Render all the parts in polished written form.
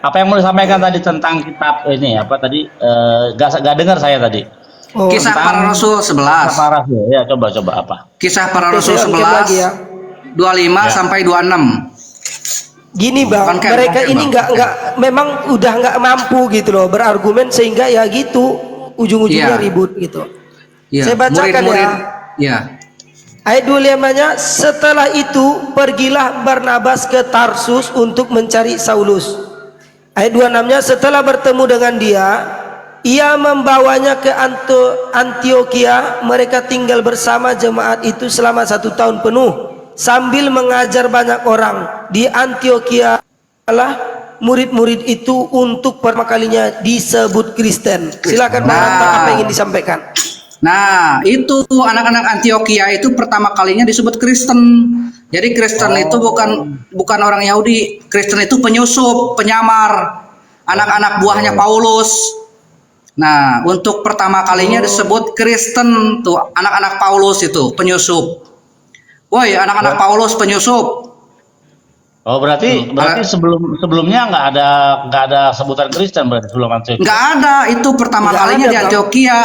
Apa yang mau disampaikan tadi tentang kitab ini apa tadi? Gak dengar saya tadi. Oh, Kisah Tentang Para Rasul kisah 11. para rasul. Ya, coba apa? Kisah Para oke, Rasul saya ungkit lagi ya. 11 25 Ya. sampai 26. Gini bang, Konken, mereka konken, ini Bang. nggak memang udah nggak mampu gitu loh berargumen sehingga ya gitu ujung-ujungnya Iya. ribut gitu. Iya, Saya bacakan murid-murid. ya. Iya. Ayat 25-nya, setelah itu pergilah Barnabas ke Tarsus untuk mencari Saulus. Ayat 26-nya, setelah bertemu dengan dia, ia membawanya ke Antioquia. Mereka tinggal bersama jemaat itu selama 1 tahun penuh sambil mengajar banyak orang. Di Antioquia lah murid-murid itu untuk pertama kalinya disebut Kristen. Silakan Bang Ranta, apa yang ingin disampaikan? Nah, itu anak-anak Antioquia itu pertama kalinya disebut Kristen. Jadi Kristen itu bukan orang Yahudi. Kristen itu penyusup, penyamar, anak-anak buahnya Paulus. Nah, untuk pertama kalinya disebut Kristen tuh anak-anak Paulus itu penyusup. Woi, anak-anak Paulus penyusup. Oh, berarti sebelumnya nggak ada sebutan Kristen berarti sebelum Antioquia. Nggak ada, itu pertama Nggak kalinya ada, di Bang. Antioquia.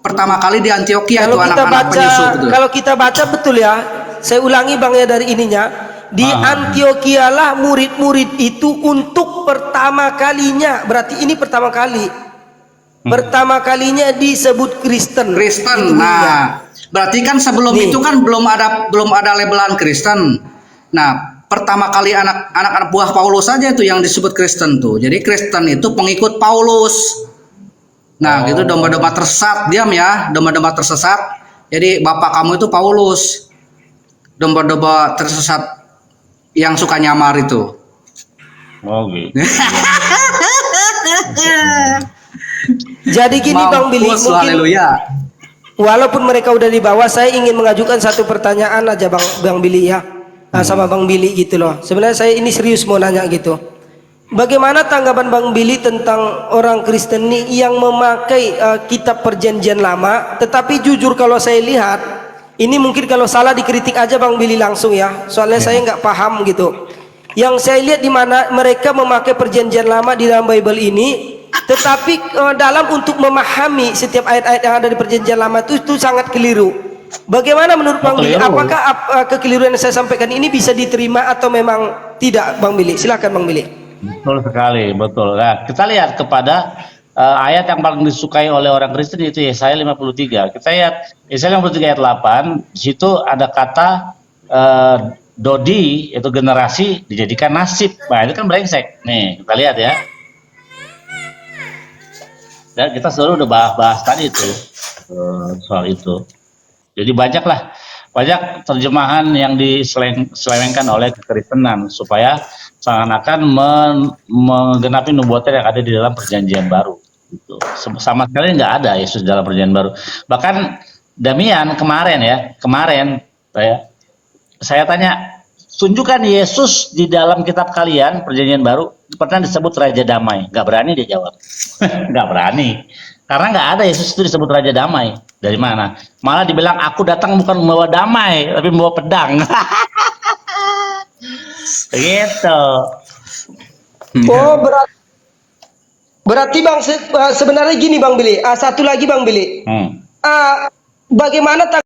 Pertama kali di Antioquia Kalau itu kita anak-anak baca, penyusup itu. kalau kita baca betul ya. Saya ulangi bang ya dari ininya. Di Antioquia lah murid-murid itu untuk pertama kalinya. Berarti ini pertama kali. Pertama kalinya disebut Kristen. Kristen. Itu bunyinya. Nah, berarti kan sebelum Nih. itu kan belum ada labelan Kristen. Nah, pertama kali anak-anak buah Paulus saja itu yang disebut Kristen tuh. Jadi Kristen itu pengikut Paulus. Nah, gitu domba-domba tersesat, diam ya, domba-domba tersesat. Jadi bapak kamu itu Paulus. Domba-domba tersesat yang suka nyamar itu. Oh gitu. Jadi gini Bang Billy, Mampus, mungkin haleluya. walaupun mereka udah dibawa, saya ingin mengajukan satu pertanyaan aja Bang Billy ya. Sama Bang Billy gitu loh. Sebenarnya saya ini serius mau nanya gitu. Bagaimana tanggapan Bang Billy tentang orang Kristen ini yang memakai kitab perjanjian lama, tetapi jujur kalau saya lihat, ini mungkin kalau salah dikritik aja Bang Billy langsung ya, soalnya saya nggak paham gitu. Yang saya lihat di mana mereka memakai perjanjian lama di dalam Bible ini, tetapi dalam untuk memahami setiap ayat-ayat yang ada di perjanjian lama itu sangat keliru. Bagaimana menurut Bang Billy? Apakah kekeliruan yang saya sampaikan ini bisa diterima atau memang tidak, Bang Billy? Silakan Bang Billy. Betul sekali, betul. Nah, kita lihat kepada ayat yang paling disukai oleh orang Kristen itu Yesaya 53. Kita lihat Yesaya 53 ayat 8, di situ ada kata Dodi, itu generasi dijadikan nasib. Nah, itu kan brengsek. Nih, kita lihat ya. Dan kita selalu udah bahas tadi itu soal itu. Jadi banyak terjemahan yang diselewengkan oleh kekristenan supaya seakan-akan menggenapi nubuatan yang ada di dalam perjanjian baru. Gitu. Sama sekali nggak ada Yesus dalam perjanjian baru. Bahkan Damian kemarin saya tanya, tunjukkan Yesus di dalam kitab kalian perjanjian baru pernah disebut Raja Damai. Nggak berani dia jawab. Nggak berani. Karena nggak ada Yesus itu disebut Raja Damai. Dari mana? Malah dibilang aku datang bukan membawa damai, tapi membawa pedang. Begitu. Oh berarti Bang sebenarnya gini Bang Billy. Satu lagi Bang Billy. Bagaimana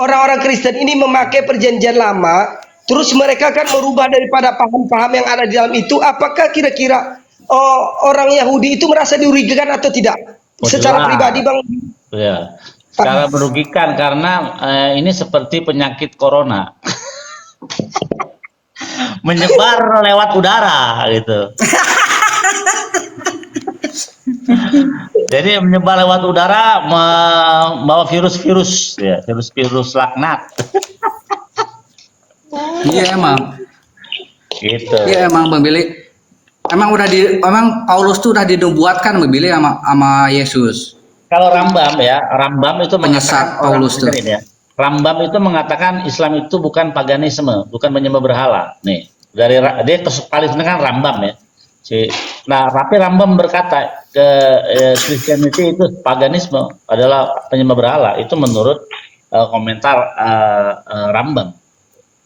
orang-orang Kristen ini memakai perjanjian lama, terus mereka kan merubah daripada paham-paham yang ada di dalam itu? Apakah kira-kira orang Yahudi itu merasa dirugikan atau tidak? Secara pribadi Bang? Ya, secara merugikan karena ini seperti penyakit corona. Menyebar lewat udara gitu. Jadi menyebar lewat udara membawa virus-virus ya, virus-virus laknat. Iya emang. Gitu. Iya emang Bang Billy. Emang Paulus tuh udah dinubuatkan Bang Billy sama Yesus. Kalau Rambam itu Penyesat mengatakan Paulus tuh. Ya. Rambam itu mengatakan Islam itu bukan paganisme, bukan menyembah berhala. Nih, dia paling senang kan Rambam ya. Nah, tapi Rambam berkata ke Christianity itu paganisme adalah penyembah berhala. Itu menurut komentar Rambam.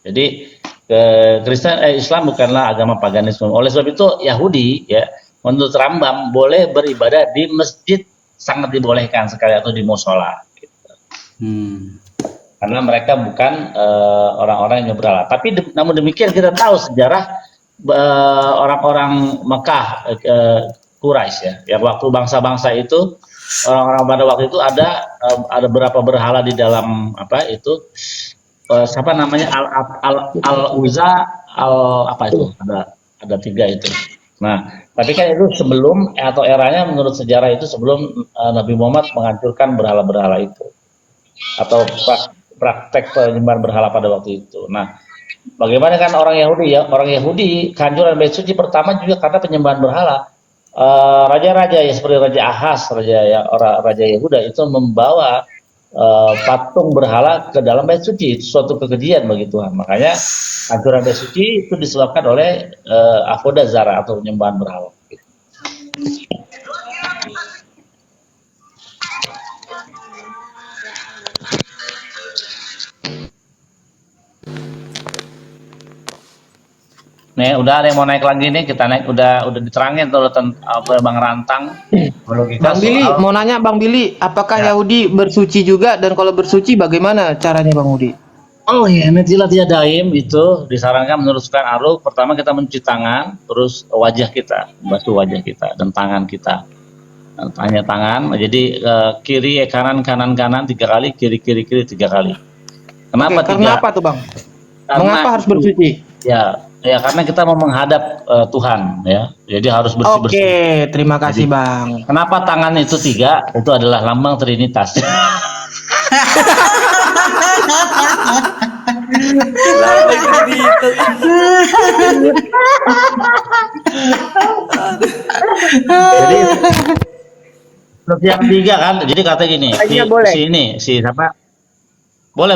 Jadi Islam bukanlah agama paganisme. Oleh sebab itu Yahudi ya menurut Rambam boleh beribadah di masjid, sangat dibolehkan sekali, atau di musola. Hmm. Karena mereka bukan orang-orang yang berhala. Tapi namun demikian kita tahu sejarah orang-orang Mekah, Quraisy ya, yang waktu bangsa-bangsa itu, orang-orang pada waktu itu ada berapa berhala di dalam apa itu, siapa namanya, al Uzza, apa itu, ada 3 itu. Nah, tapi kan itu sebelum atau eranya menurut sejarah itu sebelum Nabi Muhammad menghancurkan berhala-berhala itu, atau praktek penyembahan berhala pada waktu itu. Nah, bagaimana kan orang Yahudi ya? Orang Yahudi kehancuran Bait Suci pertama juga karena penyembahan berhala. Raja-raja ya seperti Raja Ahaz, Raja Yehuda itu membawa patung berhala ke dalam Bait Suci. Itu suatu kekejian bagi Tuhan. Makanya hancuran Bait Suci itu disebabkan oleh avodah zara atau penyembahan berhala. Nih udah ada yang mau naik lagi nih, kita naik, udah diterangin tuh Bang Rantang logika Bang Billy, soal. mau nanya Bang Billy, apakah Ya. Yahudi bersuci juga, dan kalau bersuci bagaimana caranya Bang Budi? Oh ya, Netilat Yadaim itu disarankan meneruskan aruk. Pertama kita mencuci tangan, terus wajah kita, basuh wajah kita dan tangan kita. Hanya tangan, jadi kiri kanan kanan kanan 3 kali, kiri kiri kiri 3 kali. Kenapa Oke, karena 3? apa tuh Bang? Karena Mengapa harus bersuci? Ya karena kita mau menghadap Tuhan ya. Jadi harus bersih-bersih. Oke, terima kasih Jadi, Bang. Kenapa tangan itu 3? Itu adalah lambang Trinitas. Jadi terus yang 3 kan, jadi kata gini, Tanya boleh. si siapa? Boleh.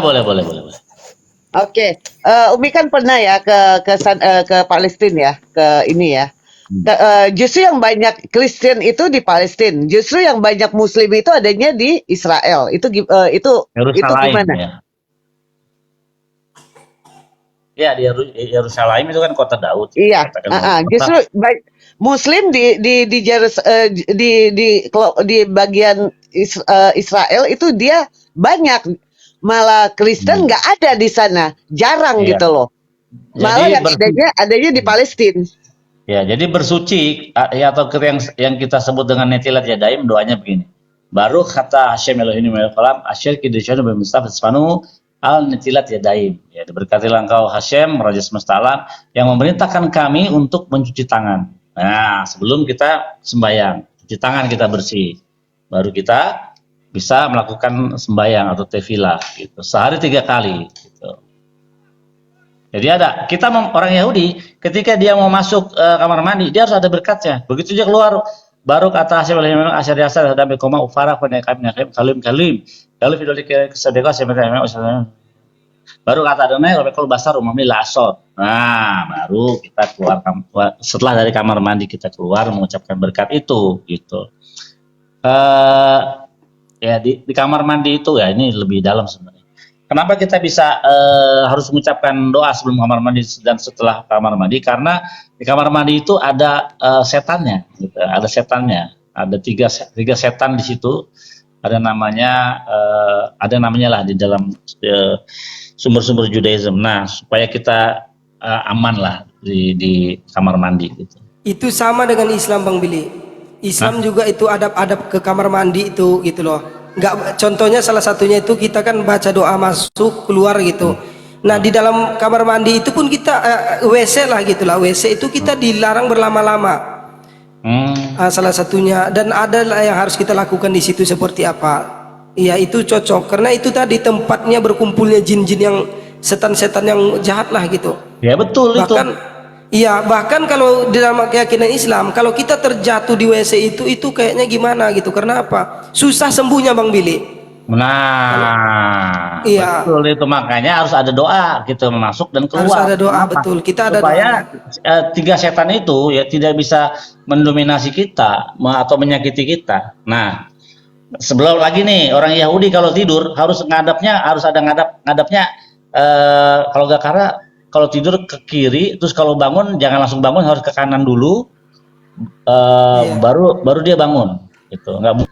Oke, Umi kan pernah ya ke Palestina ya, ke ini ya. Justru yang banyak Kristen itu di Palestina, justru yang banyak Muslim itu adanya di Israel. Itu Yerusalem gimana? ya. Ya di Yerusalem itu kan kota Daud. Iya, Katakan justru Muslim di bagian Israel itu dia banyak, malah Kristen nggak ada di sana, jarang Iya. gitu loh. Malah Jadi yang adanya di Palestina. Ya, jadi bersuci ya, atau yang kita sebut dengan Netilat Yadaim, doanya begini. Baru kata Hashem Elohim Melech Olam, Asher Kiddushan B'Mistaf Esfanu Al Netilat Yadaim. Ya, diberkatilah engkau Hashem, Raja Semesta Alam, yang memerintahkan kami untuk mencuci tangan. Nah, sebelum kita sembahyang, cuci tangan kita bersih. Baru kita bisa melakukan sembahyang atau tefilah gitu. Sehari 3 kali gitu. Jadi orang Yahudi ketika dia mau masuk kamar mandi, dia harus ada berkatnya. Begitu dia keluar, baru kata Hashem memang asyar yasar ada bekoma ufara kami kalim idoli kesedeka baru kata Adonai kalau basar umami lasot. Nah, baru kita keluar, setelah dari kamar mandi kita keluar mengucapkan berkat itu gitu. Ya di kamar mandi itu ya, ini lebih dalam sebenarnya. Kenapa kita bisa harus mengucapkan doa sebelum kamar mandi dan setelah kamar mandi? Karena di kamar mandi itu ada setannya, gitu. Ada setannya, ada tiga setan di situ. Ada namanya lah di dalam sumber-sumber Judaism. Nah, supaya kita aman lah di kamar mandi. Gitu. Itu sama dengan Islam Bang Billy. Islam juga itu adab-adab ke kamar mandi itu gitu loh. Nggak, contohnya salah satunya itu kita kan baca doa masuk keluar gitu. Nah di dalam kamar mandi itu pun kita WC lah gitulah, WC itu kita dilarang berlama-lama. Salah satunya, dan ada lah yang harus kita lakukan di situ seperti apa? Ya itu cocok karena itu tadi tempatnya berkumpulnya jin-jin yang setan-setan yang jahat lah gitu. Ya betul Bahkan itu. iya, bahkan kalau di dalam keyakinan Islam, kalau kita terjatuh di WC itu kayaknya gimana gitu. Karena apa? Susah sembuhnya Bang Billy. Nah, iya. Betul itu, makanya harus ada doa gitu, masuk dan keluar. Harus ada doa. Kenapa? Betul. Kita ada supaya doa. 3 setan itu ya tidak bisa mendominasi kita atau menyakiti kita. Nah, sebelum lagi nih orang Yahudi kalau tidur harus ada ngadapnya kalau gak karena kalau tidur ke kiri, terus kalau bangun jangan langsung bangun, harus ke kanan dulu, Iya. baru dia bangun. Gitu. Nggak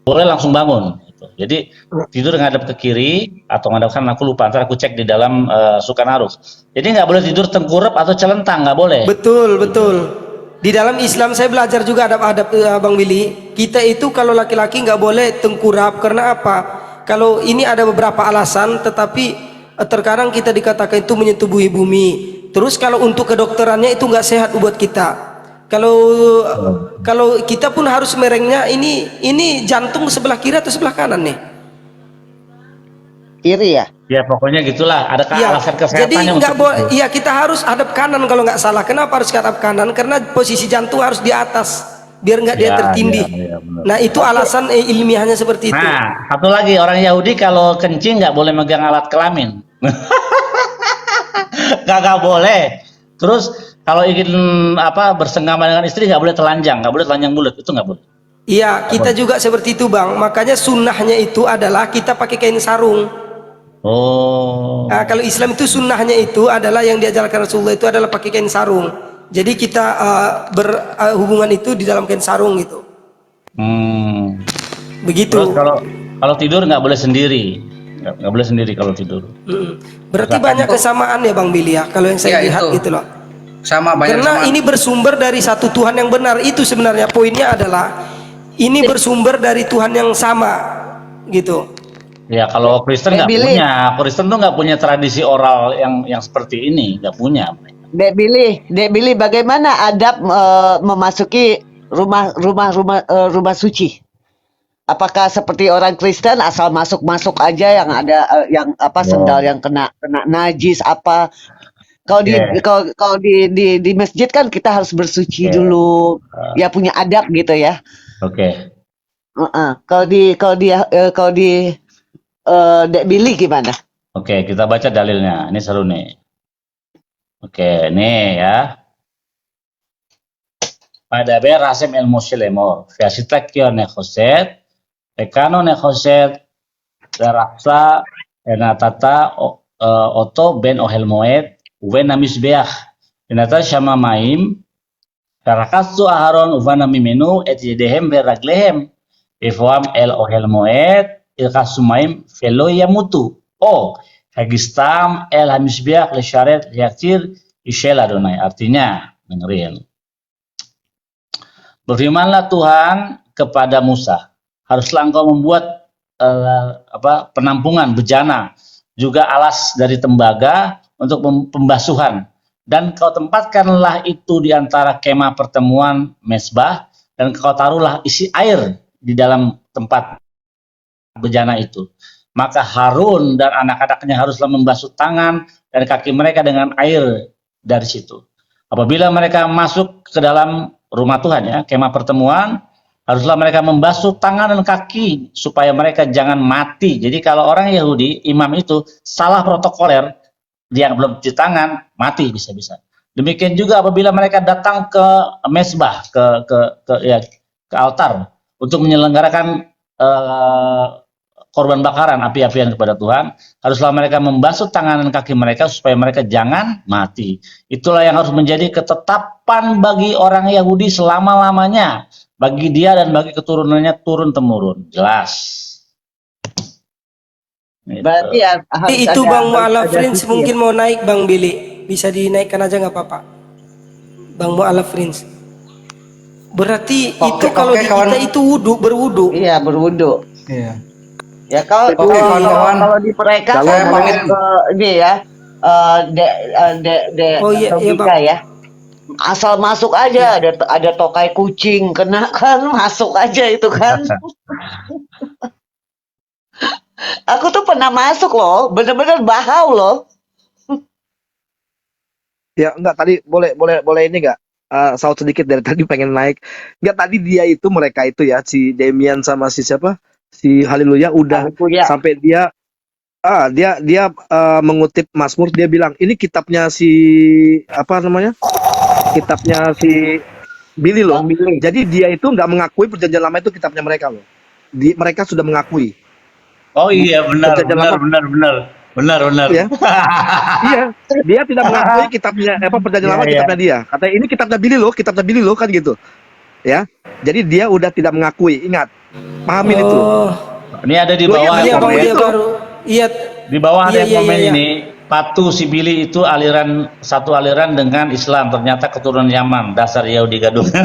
boleh langsung bangun. Gitu. Jadi tidur ngadep ke kiri atau ngadep kanan, aku lupa. Ntar aku cek di dalam Sukan Aruh. Jadi nggak boleh tidur tengkurap atau celentang, nggak boleh. Betul, betul. Di dalam Islam saya belajar juga adab-adab Bang Willy. Kita itu kalau laki-laki nggak boleh tengkurap karena apa? Kalau ini ada beberapa alasan, tetapi terkadang kita dikatakan itu menyetubuhi bumi. Terus kalau untuk kedokterannya itu nggak sehat buat kita. Kalau kita pun harus merengnya ini jantung sebelah kiri atau sebelah kanan nih? Kiri ya. Ya pokoknya gitulah. Ada Iya. alasan Jadi kesehatannya nggak untuk boleh. itu. Iya, kita harus hadap kanan kalau nggak salah. Kenapa harus hadap kanan? Karena posisi jantung harus di atas biar nggak dia Ya, tertindih. ya, benar. Nah itu alasan ilmiahnya seperti itu. Nah, satu lagi, orang Yahudi kalau kencing nggak boleh megang alat kelamin. Nggak boleh. Terus kalau ingin bersenggama dengan istri nggak boleh telanjang bulat, itu nggak boleh. Iya, kita juga seperti itu Bang. Makanya sunnahnya itu adalah kita pakai kain sarung. Oh, Nah, kalau Islam itu sunnahnya itu adalah yang diajarkan Rasulullah itu adalah pakai kain sarung. Jadi kita berhubungan itu di dalam kain sarung gitu. Begitu. Terus kalau tidur nggak boleh sendiri, nggak boleh sendiri kalau tidur. Berarti banyak kesamaan ya Bang Billy ya. Kalau yang saya Iya, lihat itu. gitu loh. Sama banyak Karena sama. ini bersumber dari satu Tuhan yang benar. Itu sebenarnya poinnya adalah ini bersumber dari Tuhan yang sama gitu. Ya kalau Kristen nggak Billy. punya, Kristen tuh nggak punya tradisi oral yang seperti ini, nggak punya. Dek Billy, bagaimana adab memasuki rumah suci? Apakah seperti orang Kristen asal masuk aja yang ada sendal yang kena najis apa? Kalau Oke. kalau di masjid kan kita harus bersuci Oke. dulu. Ya punya adab gitu ya. Oke. Kalau di Dek Billy gimana? Oke, kita baca dalilnya. Ini seru nih. Oke, nih ya. Pada Rasim el Moshe lemor, Fiasitakio nechoset, Ekano nechoset, Daraksa, Enatata, Oto ben Ohel Moed, Uven Namisbeach, Enata Shama Maim, Karakatsu Aharon Uvana Mimenu, Et Yedehem Beraglehem, Ifoam el Ohel Moed, Ilkasumaim Velo Yamutu. Oh, Hagistam el Hamisbeach Lesharet Yaktir Ishel Adonai. Artinya, dengerin. Berfirmanlah Tuhan kepada Musa, haruslah engkau membuat penampungan bejana, juga alas dari tembaga untuk pembasuhan, dan kau tempatkanlah itu di antara kemah pertemuan mesbah, dan kau taruhlah isi air di dalam tempat bejana itu. Maka Harun dan anak-anaknya haruslah membasuh tangan dan kaki mereka dengan air dari situ. Apabila mereka masuk ke dalam rumah Tuhan ya, kemah pertemuan, haruslah mereka membasuh tangan dan kaki supaya mereka jangan mati. Jadi kalau orang Yahudi, imam itu salah protokoler, dia belum cuci tangan, mati bisa-bisa. Demikian juga apabila mereka datang ke mesbah, ke altar untuk menyelenggarakan korban bakaran api-apian kepada Tuhan, haruslah mereka membasuh tangan dan kaki mereka supaya mereka jangan mati. Itulah yang harus menjadi ketetapan bagi orang Yahudi selama-lamanya, bagi dia dan bagi keturunannya turun-temurun. Jelas. Berarti ya harus Itu ada- Bang harus Mu'alaf ada Rins suci ya? mungkin mau naik Bang Billy. Bisa dinaikkan aja nggak apa-apa. Bang Mu'alaf Rins. Berarti Oke, itu kalau oke, di kawan. kita itu berwudu. Iya berwudu. Iya. Ya kalau Oke, kawan-kawan. kalau di mereka Saya kan pamit. ini ya de Oh, iya, iya, Bika Bang. ya. Asal masuk aja ada tokai kucing kena kan masuk aja itu kan. Aku tuh pernah masuk loh, bener-bener bahau loh. Ya enggak tadi boleh ini enggak saut sedikit dari tadi pengen naik. Enggak tadi mereka itu ya si Demian sama si siapa? Si Haleluya udah Aku ya. sampai dia mengutip Mazmur, dia bilang ini kitabnya si apa namanya? Kitabnya si Billy loh. Bang Billy. Jadi dia itu nggak mengakui perjanjian lama itu kitabnya mereka loh. Mereka sudah mengakui. Oh iya benar. Perjanjian lama. Benar, benar. Ya. Iya, dia tidak mengakui kitabnya perjanjian lama Iya, iya. kitabnya dia. Katanya ini kitabnya Billy loh kan gitu. Ya. Jadi dia udah tidak mengakui. Ingat. Pahamin itu. Oh, Ini ada di Loh, bawah iya, iya yang bang, komen. dia baru. Iya, Di bawah ada Iya, yang iya, komen iya, iya. ini. Patu si Billy itu satu aliran dengan Islam, ternyata keturunan Yaman, dasar Yahudi gadungan.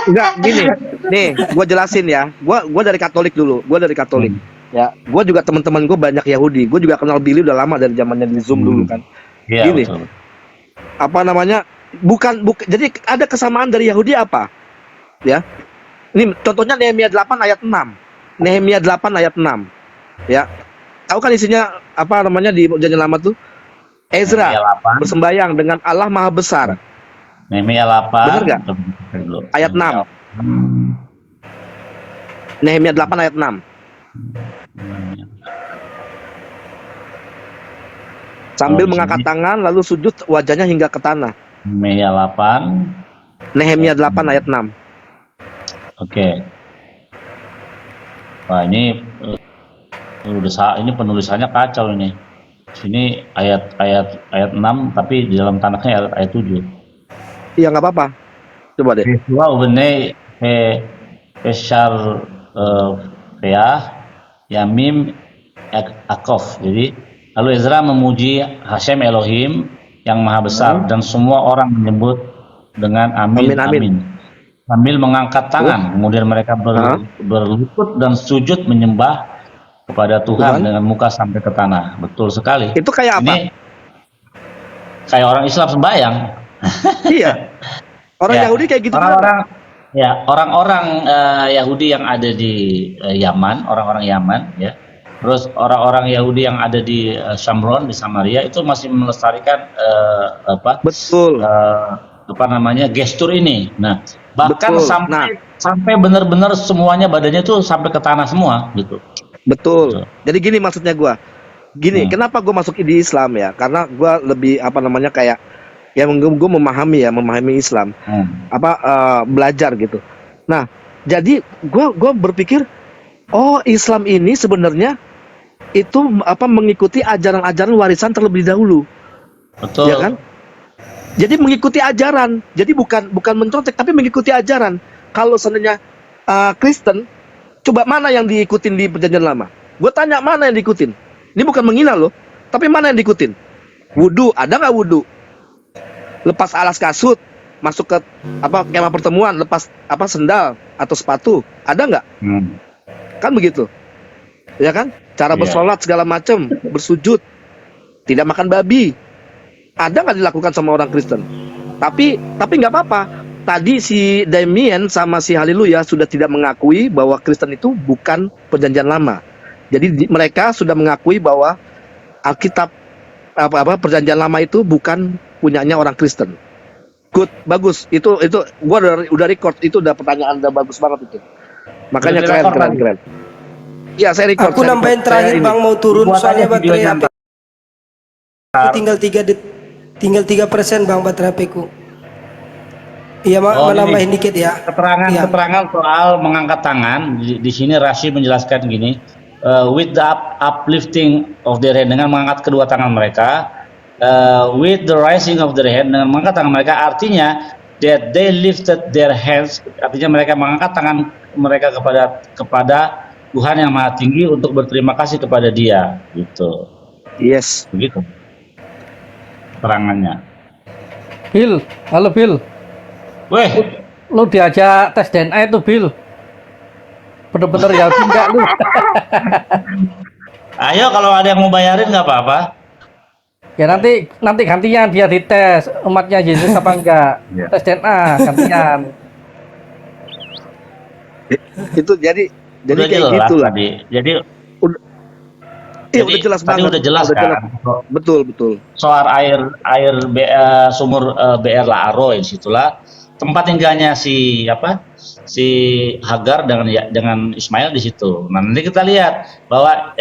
Enggak, gini. Nih, gua jelasin ya. Gua dari Katolik dulu. Gua dari Katolik. Ya, gua juga teman-teman gua banyak Yahudi. Gua juga kenal Billy udah lama dari zamannya di Zoom dulu kan. Iya, Gini. betul. Apa namanya? Bukan jadi ada kesamaan dari Yahudi apa? Ya. Ini contohnya Nehemia 8 ayat 6. Nehemia 8 ayat 6. Ya. Tahu kan isinya apa namanya di perjanjian lama tuh? Ezra Nehemia 8. bersembayang dengan Allah Maha Besar. Nehemia 8. Bener nggak? Ayat 6. Nehemia 8 ayat 6. Sambil Oh, di mengangkat sini. tangan lalu sujud wajahnya hingga ke tanah. Nehemia 8. Nehemia 8 ayat 6. Oke. Wah, ini ini penulisannya kacau ini. Sini ayat 6 tapi di dalam tanahnya ayat 7. Iya nggak apa-apa. Coba deh. Wa ubne Eshar Feah Yamim Akof. Jadi lalu Ezra memuji Hashem Elohim yang maha besar dan semua orang menyebut dengan amin Amin, amin. amin. Sambil mengangkat tangan, kemudian mereka berlutut dan sujud menyembah kepada Tuhan Tuhan? dengan muka sampai ke tanah. Betul sekali. Itu kayak apa? Ini kayak orang Islam sembahyang. Iya. Orang Ya, Yahudi kayak gitu. orang-orang Yahudi yang ada di Yaman, orang-orang Yaman, ya. Terus orang-orang Yahudi yang ada di Shamron, di Samaria itu masih melestarikan Betul. apa namanya gestur ini. Nah, bahkan Betul. sampai benar-benar semuanya badannya tuh sampai ke tanah semua, gitu. Betul. Jadi gini maksudnya gua. Gini, kenapa gua masuk di Islam ya? Karena gua lebih apa namanya kayak ya gua memahami Islam. Belajar gitu. Nah, jadi gua berpikir oh, Islam ini sebenarnya itu mengikuti ajaran-ajaran warisan terlebih dahulu. Betul. Ya kan? Jadi mengikuti ajaran. Jadi bukan mencontek tapi mengikuti ajaran. Kalau seandainya Kristen, coba mana yang diikutin di perjanjian lama? Gue tanya mana yang diikutin? Ini bukan menghina loh, tapi mana yang diikutin? Wudu, ada nggak wudu? Lepas alas kasut, masuk ke kemah pertemuan, lepas sendal atau sepatu, ada nggak? Kan begitu, ya kan? Cara Iya. bersolat segala macam, bersujud, tidak makan babi, ada nggak dilakukan sama orang Kristen? Tapi nggak apa-apa. Tadi si Damien sama si Haleluya sudah tidak mengakui bahwa Kristen itu bukan perjanjian lama. Jadi mereka sudah mengakui bahwa Alkitab perjanjian lama itu bukan punyanya orang Kristen. Good, bagus. Itu gua udah record, itu udah pertanyaan udah bagus banget itu. Makanya Udah direkord tadi? keren. Iya, saya record. aku nambahin terakhir bang mau turun Buat soalnya aja baterai videonya, HP ku tinggal 3% bang baterai HP ku. Iya Oh, ini nambahin dikit ya. Iya. Keterangan soal mengangkat tangan di sini Rashi menjelaskan gini, with the uplifting of their hand, dengan mengangkat kedua tangan mereka, with the rising of their hand, dengan mengangkat tangan mereka, artinya that they lifted their hands, artinya mereka mengangkat tangan mereka kepada Tuhan yang Maha Tinggi untuk berterima kasih kepada Dia, gitu. Yes. Begitu keterangannya. Bill, halo Bill. Weh, Lu diajak tes DNA itu Bill. Bener-bener Yahudi enggak lu? ayo kalau ada yang mau bayarin nggak apa-apa. Ya nanti gantian dia dites umatnya Yesus apa enggak. Iya. Tes DNA gantian. Itu jadi Udah kayak jelas gitu lah. tadi. Jadi Iya, udah jelas tadi banget. udah jelas kan Betul. soal sumur BR Laaro, disitulah tempat tinggalnya si Hagar dengan Ismail di situ. Nah, nanti kita lihat bahwa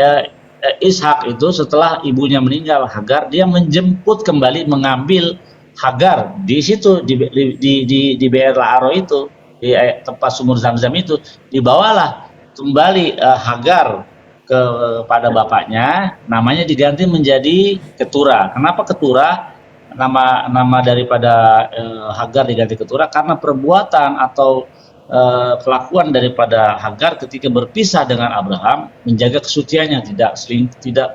Ishak itu setelah ibunya meninggal, Hagar, dia menjemput kembali, mengambil Hagar di situ di BR Laaro itu, di tempat sumur Zam-Zam itu, dibawalah kembali Hagar kepada bapaknya, namanya diganti menjadi Ketura. Kenapa Ketura? Nama daripada Hagar diganti Ketura karena perbuatan atau kelakuan daripada Hagar ketika berpisah dengan Abraham, menjaga kesuciannya, tidak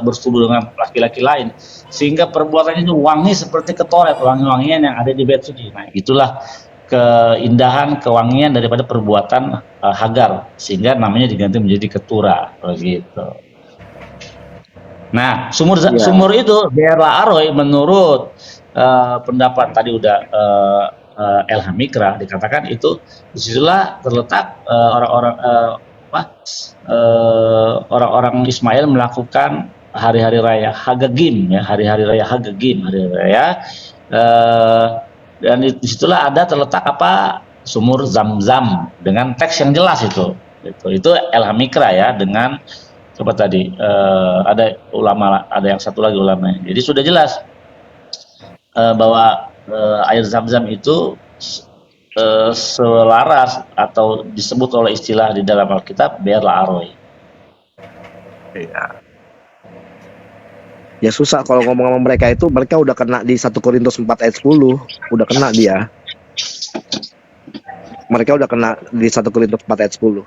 bersekutu dengan laki-laki lain, sehingga perbuatannya itu wangi seperti ketoret, wangi-wangian yang ada di bait suci. Nah, itulah keindahan, kewangian daripada perbuatan Hagar, sehingga namanya diganti menjadi Ketura, begitu. Nah, sumur itu Be'er Aroy menurut pendapat tadi udah Elham Mikra dikatakan itu disitulah terletak orang-orang Ismail melakukan hari-hari raya Hagagim, ya, hari-hari raya Hagagim, hari-hari raya dan disitulah ada terletak sumur Zam-Zam dengan teks yang jelas itu Elham Mikra ya, dengan coba tadi ada ulama, ada yang satu lagi ulama, jadi sudah jelas bahwa air Zam-Zam itu selaras atau disebut oleh istilah di dalam Alkitab Be'er Aroy. Ya susah kalau ngomong sama mereka itu, mereka udah kena di 1 Korintus 4 ayat 10, udah kena dia. Mereka udah kena di 1 Korintus 4 ayat 10.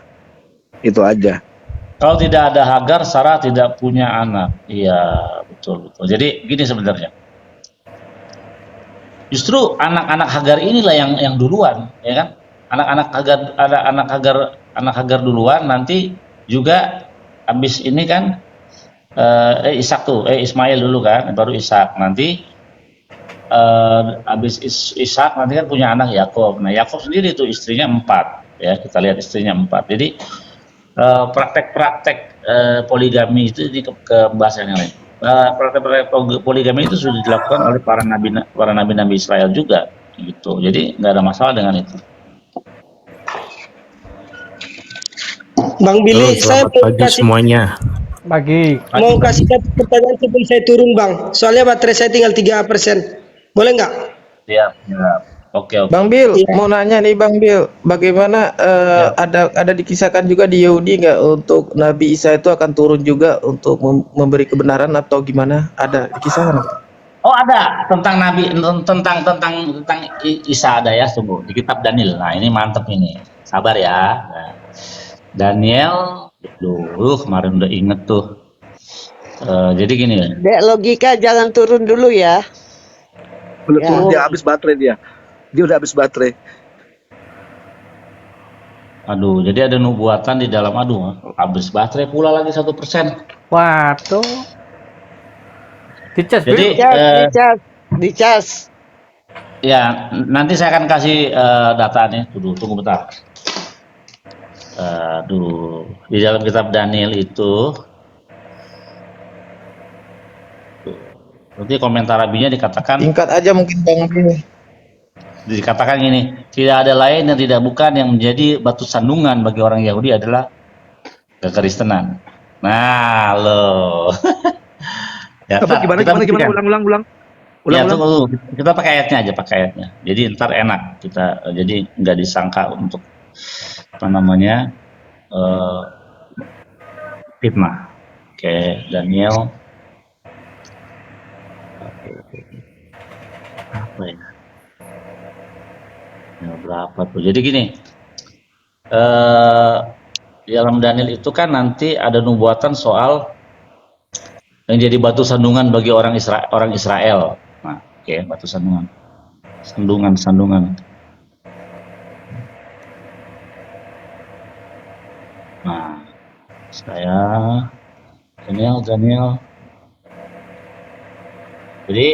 Itu aja. Kalau tidak ada Hagar, Sarah tidak punya anak. Iya, betul. Jadi gini sebenarnya. Justru anak-anak Hagar inilah yang duluan, ya kan? Anak Hagar duluan, nanti juga habis ini kan Ismail dulu kan, baru Ishak. Nanti habis Ishak nanti kan punya anak Yakub. Nah, Yakub sendiri itu istrinya 4, ya. Kita lihat istrinya 4. Jadi praktek-praktek poligami itu di pembahasan yang lain. Praktek-praktek poligami itu sudah dilakukan oleh para nabi Israel juga, gitu. Jadi nggak ada masalah dengan itu. Bang Billy, saya mau pagi kasih semuanya. mau kasih satu pertanyaan sebelum saya turun, Bang. Soalnya baterai saya tinggal 3%. Boleh nggak? Siap. Oke. Bang Bil, Iya. mau nanya nih Bang Bil, bagaimana ada dikisahkan juga di Yahudi nggak untuk Nabi Isa itu akan turun juga untuk memberi kebenaran atau gimana? Ada dikisahkan? Oh, ada tentang Nabi, tentang Isa ada ya, tunggu di kitab Daniel. Nah, ini mantep ini. Sabar ya. Nah, Daniel, dulu kemarin udah inget tuh. Jadi gini ya. Dek, logika jangan turun dulu ya. Udah Ya. turun, dia habis baterai dia. Dia udah habis baterai. Aduh, jadi ada nubuatan di dalam habis baterai pula lagi 1%. Waduh. Dicas, Jadi Dicas. ya nanti saya akan kasih data nih. Tunggu bentar. Di dalam kitab Daniel itu nanti komentar rabinya dikatakan Singkat aja mungkin Bang Bil. dikatakan gini, tidak ada lain dan tidak bukan yang menjadi batu sandungan bagi orang Yahudi adalah kekristenan. Nah, loh. Ya, Gimana? Ulang. Ya, tunggu. Kita pakai ayatnya. Jadi ntar enak kita, jadi nggak disangka untuk fitnah. Oke, Daniel. Apa ya? Berapa tuh? Jadi gini, di dalam Daniel itu kan nanti ada nubuatan soal yang jadi batu sandungan bagi orang Israel. Nah, oke, batu sandungan. Nah, saya Daniel. Jadi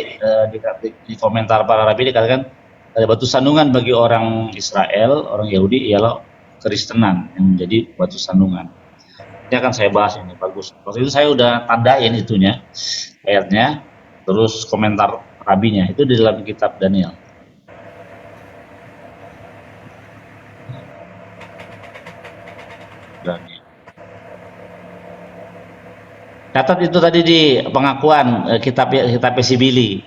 di komentar para rabi dikatakan ada batu sandungan bagi orang Israel, orang Yahudi ialah kekristenan yang menjadi batu sandungan. Ini akan saya bahas ini, bagus. Waktu itu saya udah tandain itunya, ayatnya, terus komentar rabinya itu di dalam kitab Daniel. Catat itu tadi di pengakuan kitab si Billy.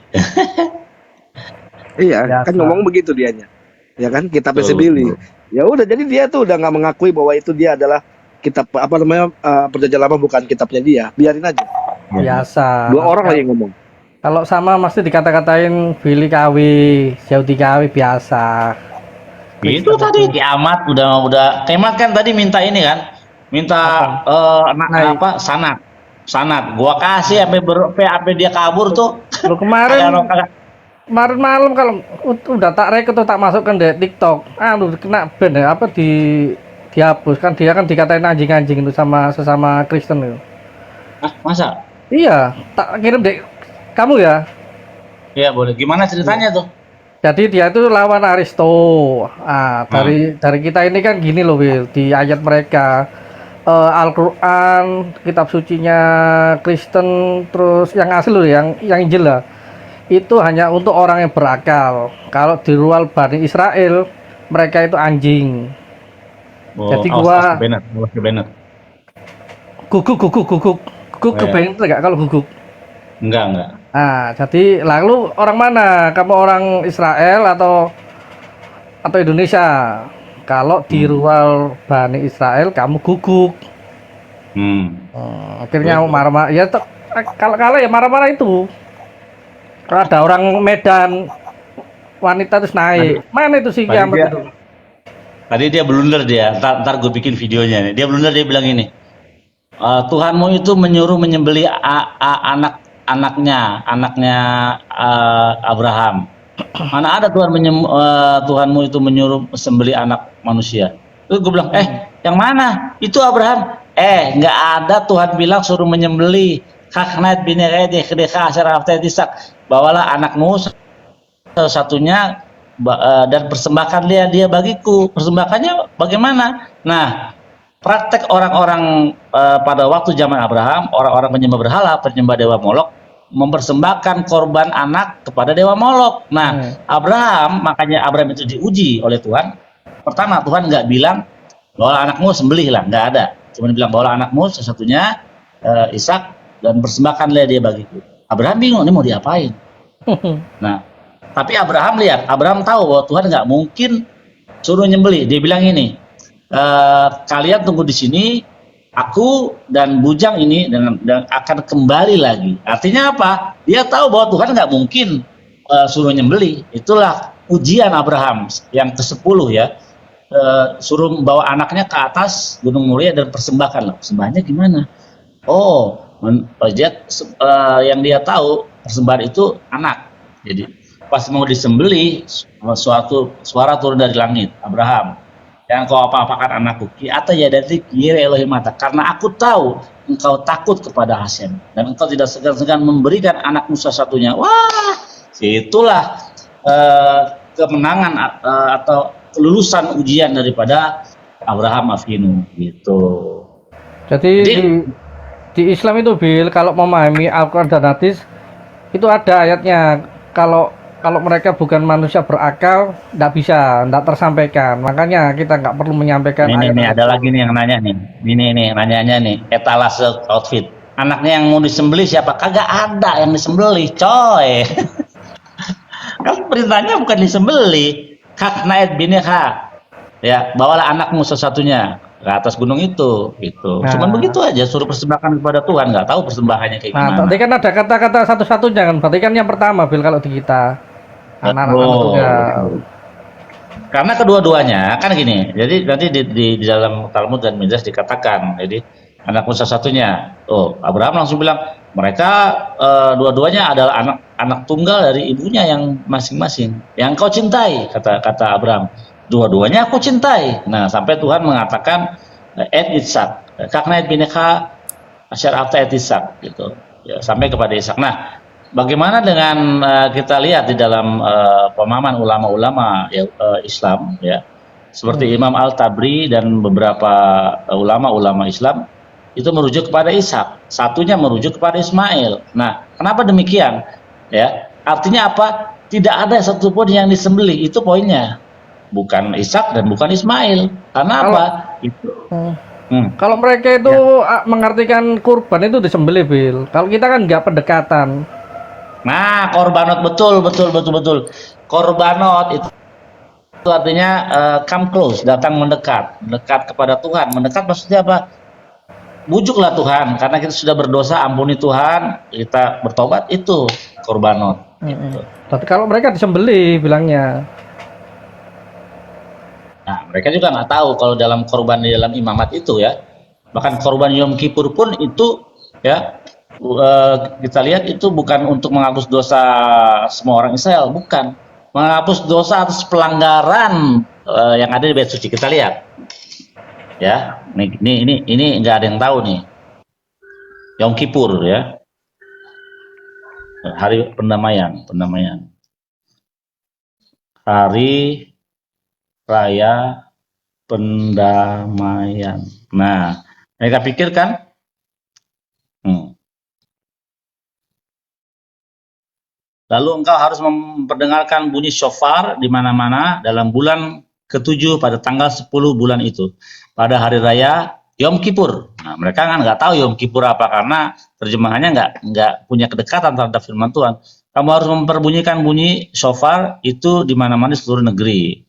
Iya, kan ngomong begitu dianya. Ya kan, kita Betul. Billy. Ya udah, jadi dia tuh udah nggak mengakui bahwa itu dia adalah kitab apa namanya perjanjian lama bukan kitabnya dia, biarin aja. Biasa. Dua orang lagi ngomong. Kalau sama mesti dikata-katain Billy KW, Yahudi KW biasa. Itu tadi kiamat udah kiamat kan tadi minta ini kan, minta Naik. sanat. Gua kasih sampai dia kabur tuh. Lu kemarin malam kalau udah tak rek atau tak masukkan di TikTok, kena ban ya, apa dihapus kan, dia kan dikatain anjing-anjing itu sama sesama Kristen itu. Masa? Iya, tak kirim dek kamu ya. Iya boleh. Gimana ceritanya tuh? Jadi dia itu lawan Aristo. Dari kita ini kan gini loh, Will, di ayat mereka Al-Quran, kitab sucinya Kristen, terus yang asli loh, yang Injil lah. Itu hanya untuk orang yang berakal. Kalau di ruang Bani Israel, mereka itu anjing. Jadi gua Bennett. guguk kebayang enggak kalau guguk? Enggak. Jadi lalu orang mana? Kamu orang Israel atau Indonesia? Kalau di ruang Bani Israel kamu guguk. Akhirnya marah-marah. Ya kalau ya marah-marah itu. Kalau ada orang Medan wanita terus naik. Mana itu sih kiamat itu? Tadi dia blunder dia. Ntar gue bikin videonya nih. Dia blunder, dia bilang ini. Tuhanmu itu menyuruh menyembelih anaknya Abraham. Mana ada Tuhanmu itu menyuruh sembelih anak manusia. Terus gue bilang, yang mana? Itu Abraham. Nggak ada Tuhan bilang suruh menyembelih. Haknat bin bawalah anakmu satu-satunya dan persembahkan dia bagiku. Persembahkannya bagaimana? Nah, praktek orang-orang pada waktu zaman Abraham, orang-orang penyembah berhala, penyembah dewa Molok, mempersembahkan korban anak kepada dewa Molok. Nah, makanya Abraham itu diuji oleh Tuhan. Pertama, Tuhan nggak bilang bahwa anakmu sembelih lah, nggak ada. Cuma bilang bahwa anakmu satu-satunya Ishak dan persembahkanlah dia bagiku. Abraham bingung, ini mau diapain? Nah, tapi Abraham tahu bahwa Tuhan nggak mungkin suruh nyembelih. Dia bilang ini, kalian tunggu di sini, aku dan bujang ini dan akan kembali lagi. Artinya apa? Dia tahu bahwa Tuhan nggak mungkin suruh nyembelih. Itulah ujian Abraham yang ke-10 ya. Suruh bawa anaknya ke atas Gunung Moria dan persembahkan. Persembahnya gimana? Yang dia tahu persembahan itu anak. Jadi pas mau disembelih, suara turun dari langit. Abraham, yang kau apa-apakan anakku, kiata ya dari kiri Elohim mata, karena aku tahu engkau takut kepada Hashem dan engkau tidak segan-segan memberikan anakmu satu-satunya. Wah, itulah kemenangan atau kelulusan ujian daripada Abraham Avinu gitu. Jadi di Islam itu, Bil, kalau memahami Al-Quran dan hadis itu ada ayatnya, kalau mereka bukan manusia berakal, tidak tersampaikan. Makanya kita nggak perlu menyampaikan. Ini ada lagi nih yang nanya nih. Ini nanyanya nih, etalase outfit. Anaknya yang mau disembelih siapa? Kagak ada yang disembelih, coy. Kan perintahnya bukan disembelih. Haknaet binekha. Ya, bawalah anakmu satu-satunya ke atas gunung itu, gitu. Cuman begitu aja, suruh persembahkan kepada Tuhan, nggak tahu persembahannya kayak gimana. Tadi kan ada kata-kata satu-satunya kan, berarti kan yang pertama, Bil, kalau di kita. Karena kedua-duanya kan gini, jadi nanti di dalam Talmud dan Midrash dikatakan, jadi anakmu satu-satunya. Abraham langsung bilang mereka dua-duanya adalah anak tunggal dari ibunya yang masing-masing, yang kau cintai, kata Abraham. Dua-duanya aku cintai. Nah, sampai Tuhan mengatakan Ishak, kaknait bineka asyar afta Ishak gitu. Ya, sampai kepada Ishak. Nah, bagaimana dengan kita lihat di dalam pemahaman ulama-ulama Islam ya. Seperti Imam Al-Tabri dan beberapa ulama-ulama Islam itu merujuk kepada Ishak, satunya merujuk kepada Ismail. Nah, kenapa demikian? Ya, artinya apa? Tidak ada satupun yang disembelih, itu poinnya. Bukan Ishak dan bukan Ismail. Karena apa? Kalau mereka itu mengartikan kurban itu disembelih, Bil. Kalau kita kan nggak pendekatan. Nah, korbanot betul. Korbanot itu itu artinya come close, datang mendekat, mendekat kepada Tuhan. Mendekat maksudnya apa? Bujuklah Tuhan, karena kita sudah berdosa, ampuni Tuhan, kita bertobat, itu korbanot. Gitu. Tapi kalau mereka disembelih bilangnya. Nah, mereka juga nggak tahu kalau dalam korban di dalam imamat itu ya. Bahkan korban Yom Kippur pun itu ya, kita lihat itu bukan untuk menghapus dosa semua orang Israel, bukan. Menghapus dosa atas pelanggaran yang ada di bait suci. Kita lihat. Ya, ini nggak ada yang tahu nih. Yom Kippur ya. Hari pendamaian. Hari Raya Pendamaian. Nah, mereka pikirkan lalu engkau harus memperdengarkan bunyi shofar di mana-mana dalam bulan ke-7 pada tanggal 10 bulan itu. Pada hari raya Yom Kippur. Nah, mereka kan nggak tahu Yom Kippur apa karena terjemahannya nggak punya kedekatan terhadap firman Tuhan. Kamu harus memperbunyikan bunyi shofar itu di mana-mana di seluruh negeri.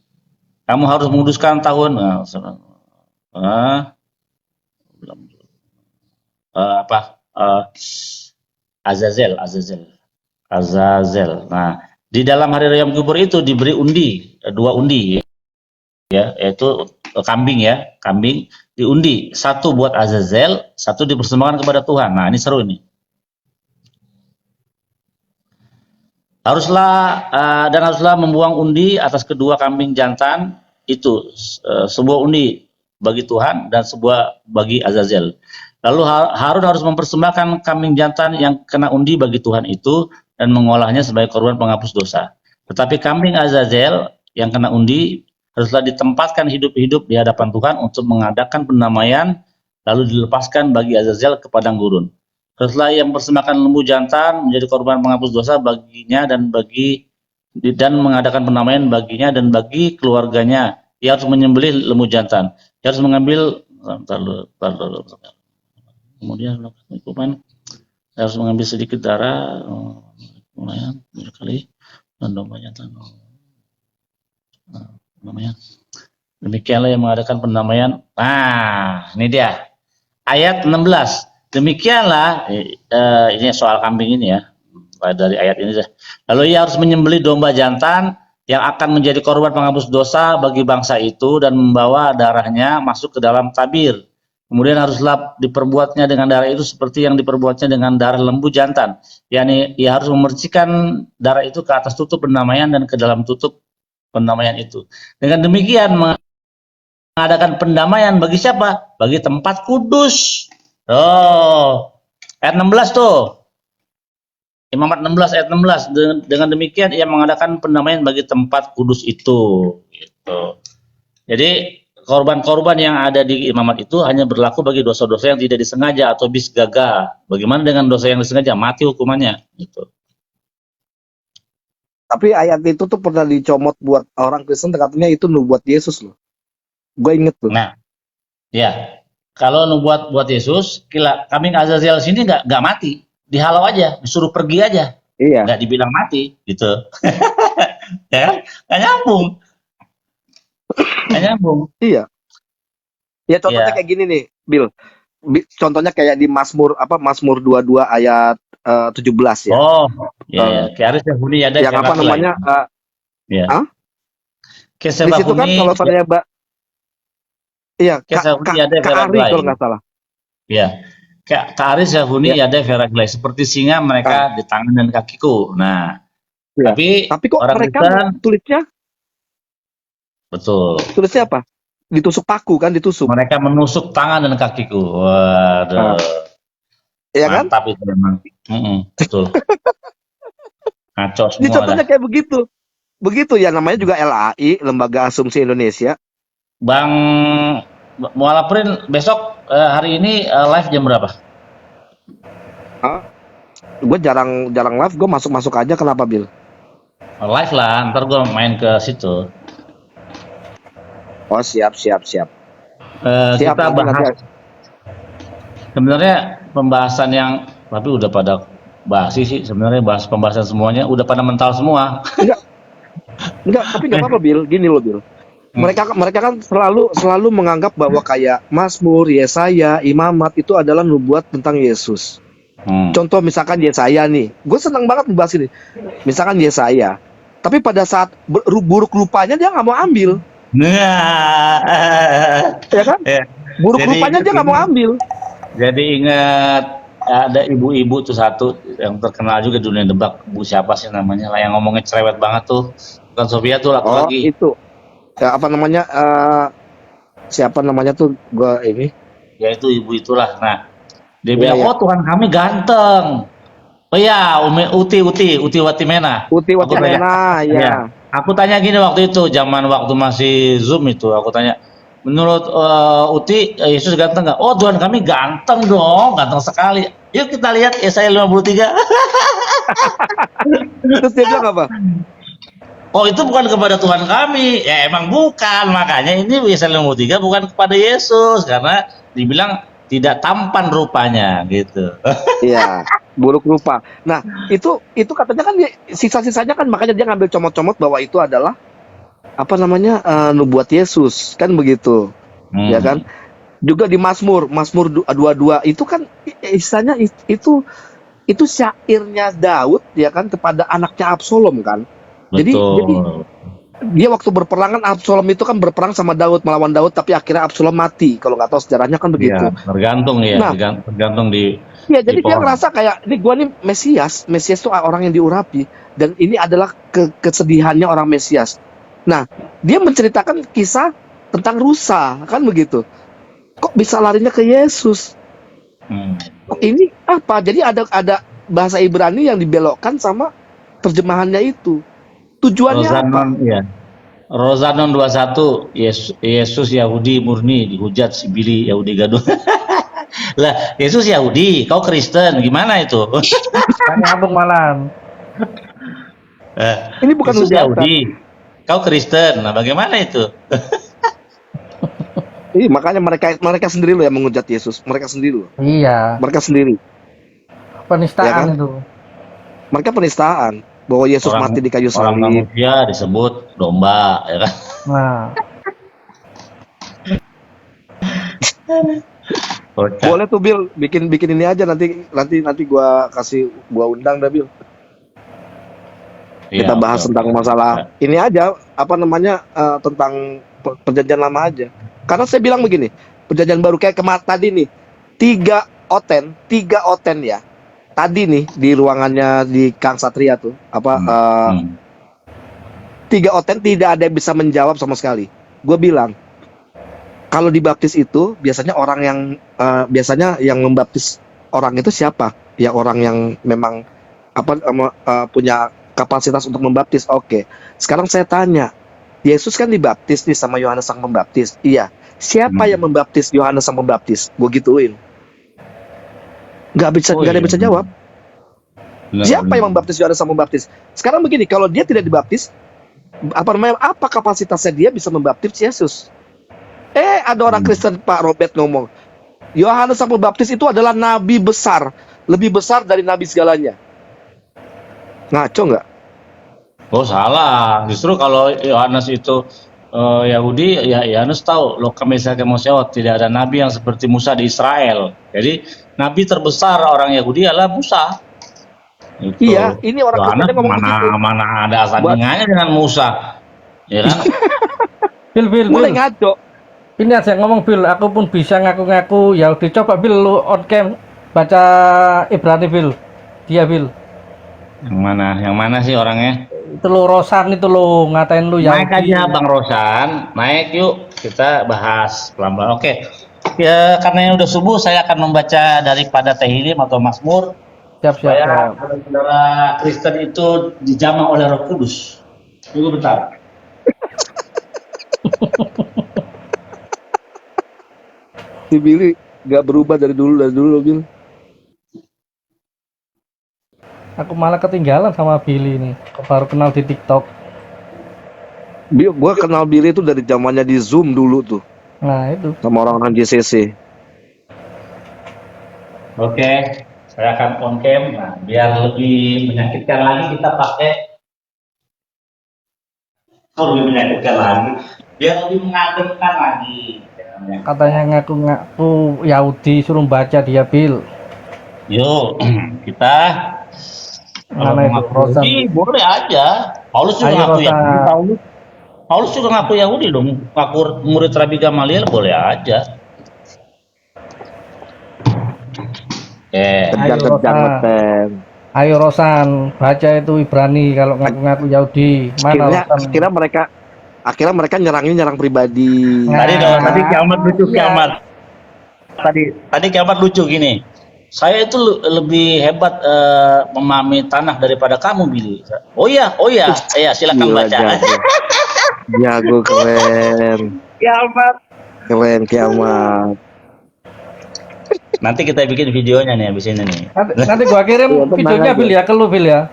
Kamu harus menguduskan tahun Azazel. Nah, di dalam hari raya Yom Kippur itu diberi undi, 2 undi ya, yaitu kambing diundi, 1 buat Azazel, 1 dipersembahkan kepada Tuhan. Nah, ini seru ini. Haruslah membuang undi atas kedua kambing jantan itu, sebuah undi bagi Tuhan dan sebuah bagi Azazel. Lalu Harun harus mempersembahkan kambing jantan yang kena undi bagi Tuhan itu dan mengolahnya sebagai korban penghapus dosa. Tetapi kambing Azazel yang kena undi haruslah ditempatkan hidup-hidup di hadapan Tuhan untuk mengadakan pendamaian, lalu dilepaskan bagi Azazel ke padang gurun. Haruslah ia mempersembahkan lembu jantan menjadi korban penghapus dosa baginya dan mengadakan pendamaian baginya dan bagi keluarganya. Ia harus menyembelih lembu jantan. Ia harus mengambil kemudian hukuman. Ia harus mengambil sedikit darah lumayan kali dan domba jantan. Demikianlah yang mengadakan pendamaian. Nah, ini dia ayat 16. Demikianlah ini soal kambing ini ya, dari ayat ini deh. Lalu ia harus menyembelih domba jantan yang akan menjadi korban penghapus dosa bagi bangsa itu dan membawa darahnya masuk ke dalam tabir. Kemudian haruslah diperbuatnya dengan darah itu seperti yang diperbuatnya dengan darah lembu jantan. yakni ia harus memercikan darah itu ke atas tutup pendamaian dan ke dalam tutup pendamaian itu. Dengan demikian mengadakan pendamaian bagi siapa? Bagi tempat kudus. Ayat 16 tuh. Imamat 16 ayat 16. Dengan demikian ia mengadakan pendamaian bagi tempat kudus itu. Gitu. Jadi korban-korban yang ada di imamat itu hanya berlaku bagi dosa-dosa yang tidak disengaja atau bis gaga. Bagaimana dengan dosa yang disengaja? Mati hukumannya. Gitu. Tapi ayat itu tuh pernah dicomot buat orang Kristen, katanya itu nubuat Yesus loh. Gue inget tuh. Nah, ya. Kalau nubuat buat Yesus, kambing Azazel sini nggak mati, dihalau aja, disuruh pergi aja, Iya. nggak dibilang mati, gitu. Ya, nggak nyambung. Iya. Ya contohnya Iya. kayak gini nih, Bill. Contohnya kayak di Mazmur 22 ayat 17 ya. Oh, ya. Kiaris Yahuni ada. Yang apa namanya? Ya. Di situ kan kalau saya iya, Kak Ari kalau nggak salah. Iya. Kak Aris Yahuni ada Veraglai, seperti singa mereka di tangan dan kakiku. Nah, ya. tapi kok orang mereka Kristen, tulisnya? betul. Tulisnya apa? Ditusuk paku kan, ditusuk. Mereka menusuk tangan dan kakiku. Waduh. Iya kan? Mantap itu memang. Betul. Ngaco Ini semua contohnya dah. kayak begitu. Begitu ya, namanya juga LAI, Lembaga Asumsi Indonesia. Bang Mualafrin besok hari ini live jam berapa? Gue jarang live, gue masuk aja. Kenapa, Bill? Live lah, ntar gue main ke situ. Oh, siap. Kita Siap, bahas. Sebenarnya pembahasan yang tapi udah pada basi sih sebenarnya, pembahasan semuanya udah pada mental semua. Enggak, tapi nggak apa-apa, Bill. Gini loh, Bill. mereka kan selalu menganggap bahwa kayak Mazmur, Yesaya, Imamat itu adalah nubuat tentang Yesus. Contoh misalkan Yesaya nih, gue senang banget membahas ini. Misalkan Yesaya, tapi pada saat buruk rupanya dia nggak mau ambil, Nah, ya kan? ya. Buruk Jadi rupanya dia nggak mau ambil. Jadi ingat ada ibu-ibu tuh satu yang terkenal juga di dunia debak. Bu siapa sih namanya lah yang ngomongnya cerewet banget tuh. Bukan Sofia tuh aku Oh lagi. itu, ya, apa namanya? Siapa namanya tuh? Gue ini. Ya itu ibu itulah. Nah, dia Iya, bilang, iya. "Oh, Tuhan kami ganteng." Oh iya, Uti Watimena. Putih Aku tanya. Watimena, Iya. ya. Aku tanya gini waktu itu, zaman waktu masih Zoom itu, aku tanya, "Menurut Uti, Yesus ganteng nggak?" "Oh, Tuhan kami ganteng dong, ganteng sekali." Yuk kita lihat Yesaya 53. Terus dia bilang apa? Oh, itu bukan kepada Tuhan kami. Ya emang bukan, makanya ini Yesaya 53 bukan kepada Yesus karena dibilang tidak tampan rupanya gitu. Iya, buruk rupa. Nah, itu katanya kan sisa-sisanya kan makanya dia ngambil comot-comot bahwa itu adalah apa namanya nubuat Yesus kan begitu, ya kan? Juga di Mazmur 22 itu kan istilahnya itu syairnya Daud ya kan kepada anaknya Absalom kan. Jadi Betul. dia waktu berperangan Absalom itu kan berperang sama Daud melawan Daud tapi akhirnya Absalom mati. Kalau nggak tahu sejarahnya kan begitu. Iya, tergantung ya, Nah, tergantung di ya, jadi dia pohon. ngerasa kayak ini gua nih Mesias itu orang yang diurapi dan ini adalah kesedihannya orang Mesias. Nah, dia menceritakan kisah tentang rusa, kan begitu. Kok bisa larinya ke Yesus? Kok ini apa? Jadi ada bahasa Ibrani yang dibelokkan sama terjemahannya itu. Tujuannya apa? Rosanon, ya. Rosanon 21, Yesus Yahudi murni dihujat si Billy Yahudi gaduh. Lah, Yesus Yahudi, kau Kristen, gimana itu? Kan nyambung malam. Ini bukan Yesus hujatan. Yahudi, kau Kristen. Nah, bagaimana itu? Iya, makanya mereka sendiri loh yang menghujat Yesus. Mereka sendiri loh. Iya, Mereka sendiri. penistaan Ya kan? itu. Mereka penistaan bahwa Yesus mati di kayu Orang salib. manusia disebut domba, ya kan? Nah, Kocak. Boleh tuh Bill, bikin ini aja nanti gua undang dah Bill. Iya, Kita bahas oke, tentang oke. masalah ini aja apa namanya tentang perjanjian lama aja. Karena saya bilang begini, perjanjian baru kayak tadi nih, tiga oten ya. Tadi nih di ruangannya di Kang Satria tuh apa tiga oten tidak ada yang bisa menjawab sama sekali. Gue bilang kalau dibaptis itu biasanya orang yang biasanya yang membaptis orang itu siapa? Ya orang yang memang punya kapasitas untuk membaptis. Oke. Sekarang saya tanya, Yesus kan dibaptis nih sama Yohanes Sang Pembaptis. Iya. Siapa yang membaptis Yohanes Sang Pembaptis? Gue gituin. Nggak ada yang bisa jawab. Siapa yang membaptis Yohanes Sang Pembaptis? Sekarang begini, kalau dia tidak dibaptis, apa kapasitasnya dia bisa membaptis Yesus? Ada orang Kristen Pak Robert ngomong, Yohanes Sang Pembaptis itu adalah nabi besar, lebih besar dari nabi segalanya. Ngaco nggak? Oh salah, justru kalau Yohanes itu Yahudi, ya Yohanes tahu loh tidak ada nabi yang seperti Musa di Israel. Jadi nabi terbesar orang Yahudi adalah Musa. Itu. Iya, ini orang Yohanes Kristen ngomong begitu. mana ada sandingannya dengan Musa, ya kan? Bill. Mulai ngaco. Ini ada yang ngomong Bill, aku pun bisa ngaku-ngaku Yahudi. Coba Bill, lu on cam baca Ibrani Bill. Dia Bill. Yang mana sih orangnya? Itu lo Rosan itu lo ngatain lu Naik Yahudi. aja Bang Rosan, naik yuk kita bahas pelan-pelan. Oke, ya, karena udah subuh saya akan membaca daripada Tehillim atau Mazmur Siap. supaya saudara Kristen itu dijamah oleh Roh Kudus. Tunggu bentar. Si Billy nggak berubah dari dulu Bill. Aku malah ketinggalan sama Billy ini. Baru kenal di TikTok. Gue kenal Billy itu dari zamannya di Zoom dulu tuh. Nah itu. Sama orang-orang JCC. Oke, saya akan on cam. Nah, biar lebih menyakitkan lagi kita pakai Oh, lebih mengagetkan lagi. Dia lebih mengagetkan lagi. Katanya ngaku-ngaku Yahudi, suruh baca dia, Bil. Yuk, kita kalau Mana mau itu? ngaku Rosan. Yahudi boleh aja. Paulus juga Ayo ngaku Rosa. Yahudi. Paulus juga ngaku Yahudi dong. Ngaku murid Rabi Gamaliel boleh aja. Oke. Ayo Kejang-kejang Rosa. ngetem. Ayo Rosan, baca itu Ibrani kalau ngaku-ngaku Yahudi. Mana Akhirnya Rosan? akhirnya mereka nyerang pribadi. Tadi dong, tadi kiamat lucu iya. kiamat. Tadi kiamat lucu gini. Saya itu lebih hebat memahami tanah daripada kamu, Billy. Oh iya, ya silakan Gila, baca. jago keren. Kiamat. Keren kiamat. Nanti kita bikin videonya nih abis ini nih. Nanti gua kirim Iya, tenang videonya aja. Bil ya, ke lu Bil ya.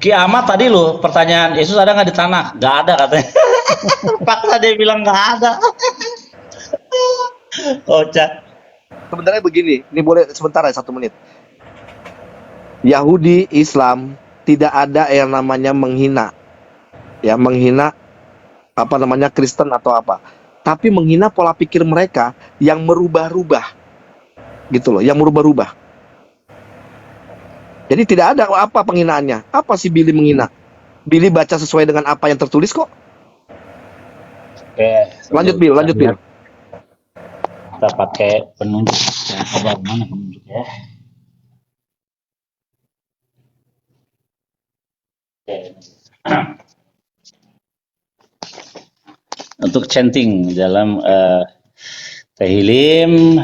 Kiamat tadi lo pertanyaan Yesus ada nggak di tanah? Nggak ada katanya. Fakta dia bilang nggak ada. Kocak. Sebenarnya begini, ini boleh sebentar ya 1 menit. Yahudi, Islam tidak ada yang namanya menghina. Ya, menghina apa namanya Kristen atau apa. Tapi menghina pola pikir mereka yang merubah-rubah. Gitu loh, yang merubah-rubah. Jadi tidak ada apa penghinaannya. Apa sih Billy menghina? Billy baca sesuai dengan apa yang tertulis kok. Oke. Lanjut Bill. Kita pakai penunjuk. Ya, coba mana penunjuk ya? Oke. Untuk chanting dalam Tehillim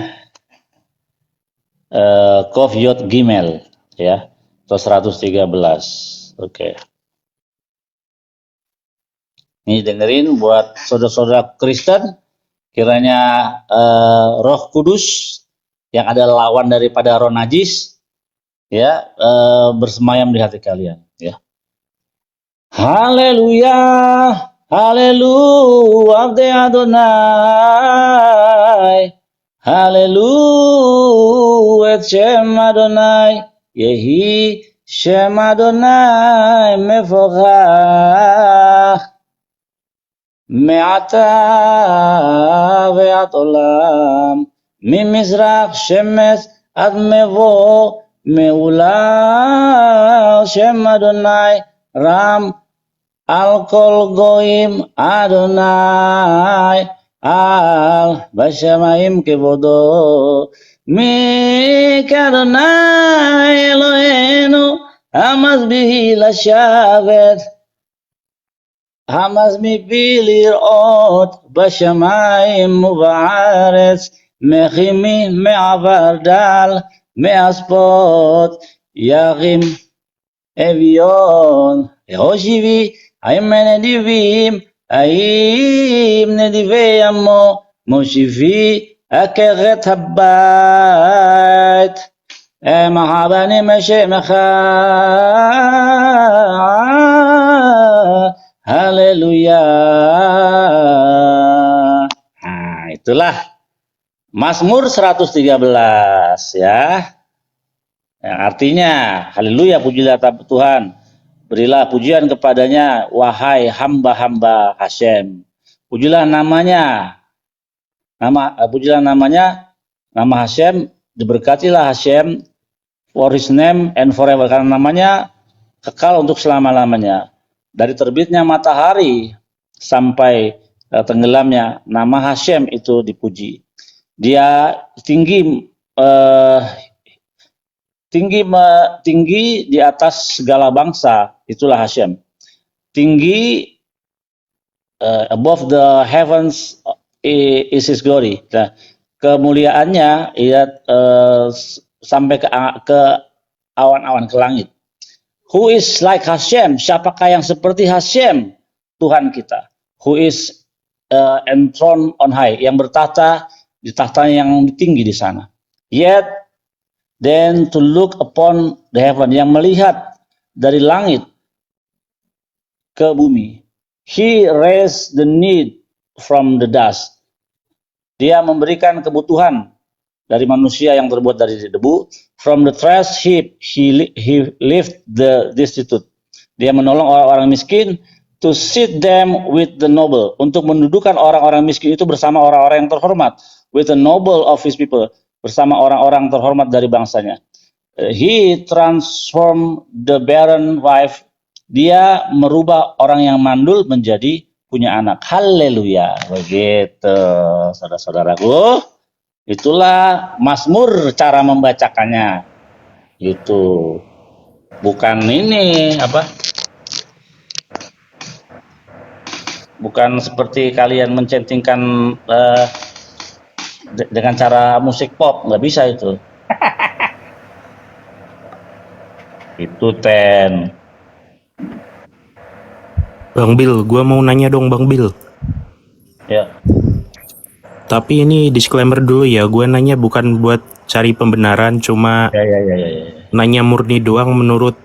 Kof Yod Gimel ya, 113. Oke. Ini dengerin buat saudara-saudara Kristen, kiranya Roh Kudus yang adalah lawan daripada roh najis ya bersemayam di hati kalian ya. Haleluya, haleluya, Abdi Adonai. Haleluya, et Shem Adonai, Yehi Shem Adonai mevorach. מעתה ועד עולם, ממזרח שמש עד מבוא, מעולה שם אדוני רם על כל גויים, אדוני על בשמיים כבודו. מי כאדוני אלוהינו המשביעי לשבת, המשביעי לראות בשמיים ובארץ, מחימי מעבר דל מאספות ירים אביון. הושיבי האם נדיבי עמו, מושיבי עקרת הבית, מחבנים השמך. Haleluya. Nah, itulah Mazmur 113 ya. Yang artinya haleluya, pujilah Tuhan. Berilah pujian kepadanya wahai hamba-hamba Hashem. Pujilah namanya. Pujilah namanya, nama Hashem, diberkatilah Hashem for his name and forever, karena namanya kekal untuk selama-lamanya. Dari terbitnya matahari sampai tenggelamnya, nama Hashem itu dipuji. Dia tinggi di atas segala bangsa, itulah Hashem. Tinggi above the heavens is his glory. Nah, kemuliaannya sampai ke awan-awan, ke langit. Who is like Hashem? Siapakah yang seperti Hashem? Tuhan kita. Who is enthroned on high, yang bertahta di tahtanya yang tinggi di sana. Yet then to look upon the heaven, yang melihat dari langit ke bumi. He raised the need from the dust. Dia memberikan kebutuhan dari manusia yang terbuat dari debu. From the trash heap, he lift the destitute. Dia menolong orang-orang miskin. to sit them with the noble, untuk mendudukan orang-orang miskin itu bersama orang-orang yang terhormat, with the noble of his people, bersama orang-orang terhormat dari bangsanya. He transform the barren wife, dia merubah orang yang mandul menjadi punya anak. Haleluya. Begitu, saudara-saudaraku. Itulah Mazmur cara membacakannya. Itu bukan ini apa? Bukan seperti kalian mencentingkan dengan cara musik pop, nggak bisa itu. Itu Ten. Bang Bill, gua mau nanya dong Bang Bill. Ya. Tapi ini disclaimer dulu ya, gua nanya bukan buat cari pembenaran, cuma Ya. nanya murni doang menurut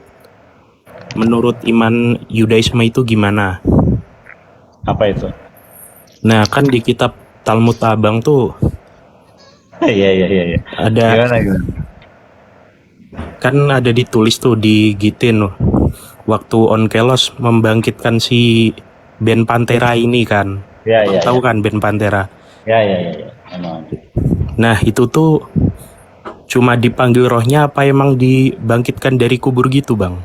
iman Yudaisme itu gimana. Apa itu? Nah, kan di kitab Talmud Abang tuh Iya. ada Gimana? kan ada ditulis tuh di Gitin waktu Onkelos membangkitkan si band Pantera ini kan. Ya. Tahu kan band Pantera? Ya. Emang. Nah, itu tuh cuma dipanggil rohnya apa emang dibangkitkan dari kubur gitu, Bang?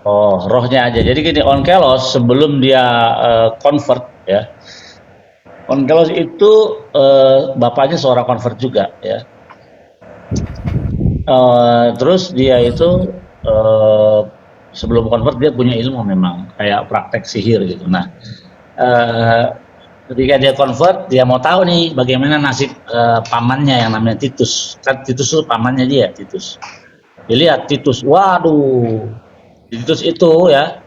Oh, rohnya aja. Jadi gini, Onkelos sebelum dia convert ya. Onkelos itu bapaknya seorang convert juga ya. Terus dia itu sebelum convert dia punya ilmu memang kayak praktek sihir gitu. Nah, ketika dia convert dia mau tahu nih bagaimana nasib pamannya yang namanya Titus. Kan Titus itu pamannya dia, Titus. Dilihat Titus, waduh, Titus itu ya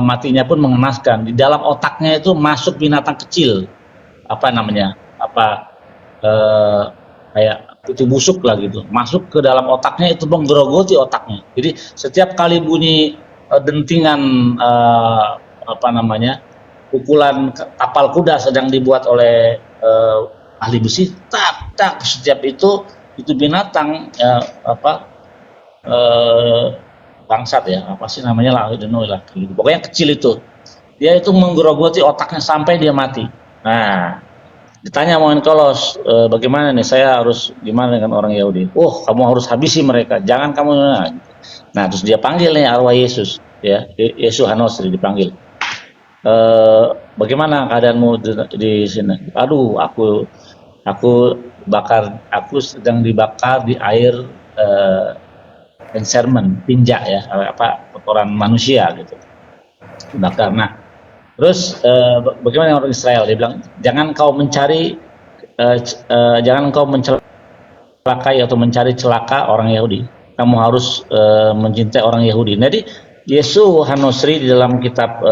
matinya pun mengenaskan. Di dalam otaknya itu masuk binatang kecil, apa namanya? Kayak putih busuk lah gitu, masuk ke dalam otaknya, itu menggerogoti otaknya. Jadi setiap kali bunyi dentingan pukulan tapal kuda sedang dibuat oleh ahli besi, tak setiap itu binatang bangsat ya, apa sih namanya lah, pokoknya kecil itu, dia itu menggerogoti otaknya sampai dia mati. Nah, ditanya mau Onkelos, bagaimana nih, saya harus gimana dengan orang Yahudi? Oh, kamu harus habisi mereka, jangan kamu. Nah, terus dia panggil nih arwah Yesus, ya, Yesus Hanosri dipanggil. Bagaimana keadaanmu di sini? Aduh, aku sedang dibakar di air ensermen, tinja ya, kotoran manusia gitu. Bakar. Nah, terus bagaimana orang Israel? Dia bilang, jangan kau mencelakai atau mencari celaka orang Yahudi. Kamu harus mencintai orang Yahudi. Jadi Yesus Hanosri di dalam kitab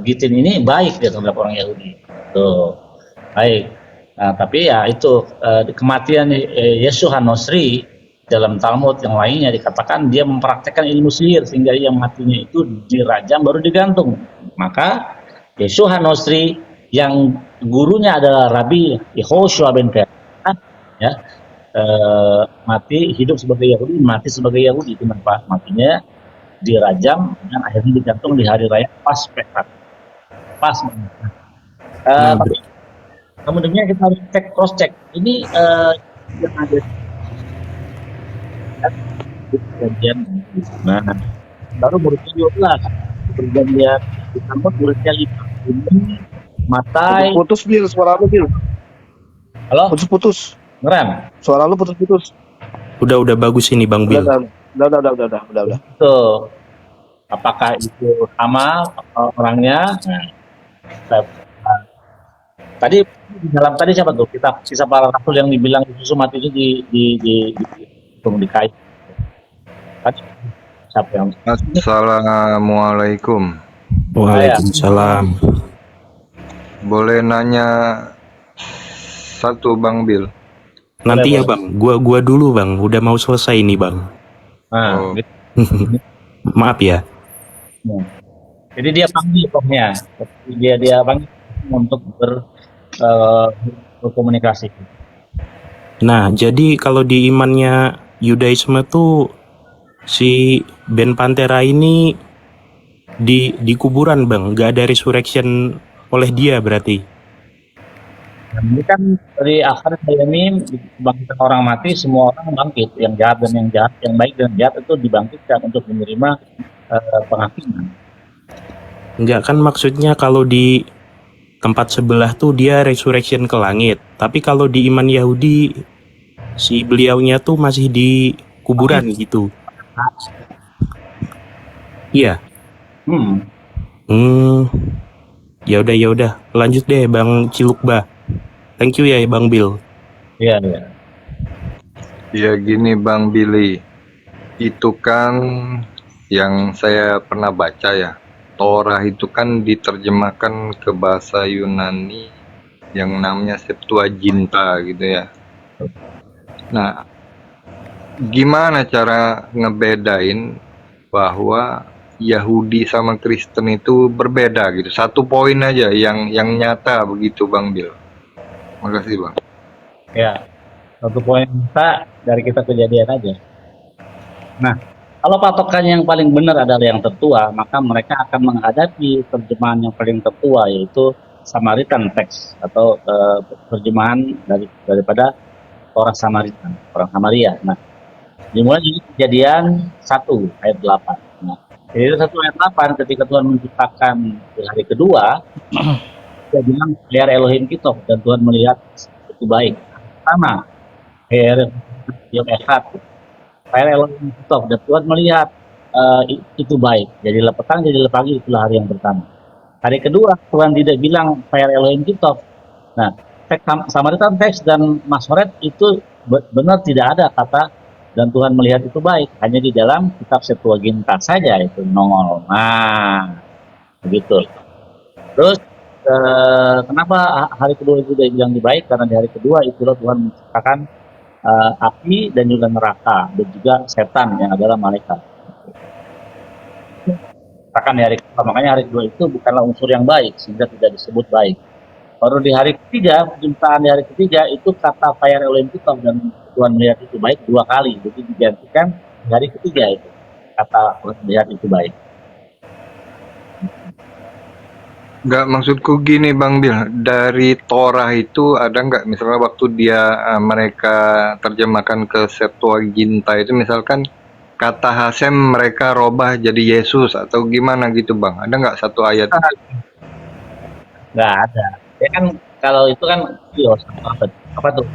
Gitin ini baik dia terhadap orang Yahudi. Tuh, baik. Nah, tapi ya itu kematian Yesus Hanosri dalam Talmud yang lainnya dikatakan dia mempraktekkan ilmu sihir sehingga yang matinya itu dirajam baru digantung. Maka Yesus Hanosri yang gurunya adalah Rabbi Yehoshua ben Kaiah ya, hidup sebagai Yahudi, mati sebagai Yahudi. Kenapa? Matinya dirajam dan akhirnya digantung di hari raya Paskah. Tapi kemudian kita harus cross check. Ini yang ada perjanjian. Nah, baru muridnya 12. Perjanjian ditambah muridnya 5. Ini Matai. Putus Bil, suara lu Bil. Halo? Putus. Keren. Suara lu putus. Udah bagus ini Bang Bill. Udah. Tuh. Apakah itu sama orangnya? Nah, tadi di dalam tadi siapa tuh? Kita kisah para rasul yang dibilang Yesus mati itu di kayu. Tadi siapa yang? Assalamualaikum. Waalaikumsalam. Boleh nanya satu Bang Bill? Nanti ya Bang, gua dulu Bang, udah mau selesai nih Bang. Nah, Oh. gitu. Maaf ya. Jadi dia panggil rohnya, dia panggil untuk berkomunikasi. Nah, jadi kalau di imannya Yudaisme tuh si band Pantera ini di kuburan bang, nggak ada resurrection oleh dia berarti. Dan ini kan dari akhir hayamim, bangkit orang mati, semua orang bangkit, yang jahat dan yang jahat, yang baik dan jahat itu dibangkitkan untuk menerima penghakiman. Enggak kan maksudnya kalau di tempat sebelah tuh dia resurrection ke langit. Tapi kalau di iman Yahudi si beliaunya tuh masih di kuburan gitu. Iya. Ya udah. Lanjut deh Bang Cilukba. Thank you ya Bang Bill. Iya. Ya gini Bang Billy, itu kan yang saya pernah baca ya, Torah itu kan diterjemahkan ke bahasa Yunani yang namanya Septuaginta gitu ya. Nah, gimana cara ngebedain bahwa Yahudi sama Kristen itu berbeda gitu? Satu poin aja yang nyata begitu Bang Bill. Makasih Bang. Ya, satu poin kita dari kita kejadian aja. Nah, kalau patokan yang paling benar adalah yang tertua, maka mereka akan menghadapi terjemahan yang paling tertua, yaitu Samaritan text atau terjemahan daripada orang Samaritan, orang Samaria. Nah, dimulai dari kejadian 1 ayat 8. Nah, jadi 1 ayat 8 ketika Tuhan menciptakan di hari kedua, dia bilang biar Elohim kita, dan Tuhan melihat itu baik. Sama, Yom Echad, Elohim kita, dan Tuhan melihat itu baik. Jadi petang, jadi pagi, itulah hari yang pertama. Hari kedua Tuhan tidak bilang Fire Elohim kita. Nah, Samaritan teks dan Masoret itu benar tidak ada kata dan Tuhan melihat itu baik, hanya di dalam kitab Septuaginta saja itu nongol. Nah, begitu. Terus kenapa hari kedua itu dibilang baik? Karena di hari kedua itulah Tuhan menciptakan api dan juga neraka dan juga setan yang adalah malaikat. Ciptakan di hari kedua, makanya hari kedua itu bukanlah unsur yang baik sehingga tidak disebut baik. Baru di hari ketiga, penciptaan di hari ketiga itu kata Fire Elohim kita dan Tuhan melihat itu baik 2 kali, jadi digantikan di hari ketiga itu kata Tuhan melihat itu baik. Nggak, maksudku gini Bang Bil, dari Torah itu ada nggak misalnya waktu mereka terjemahkan ke Septuaginta itu misalkan kata Hasem mereka robah jadi Yesus atau gimana gitu Bang? Ada nggak satu ayat? Nggak ada. Ya kan kalau itu kan kios apa tuh?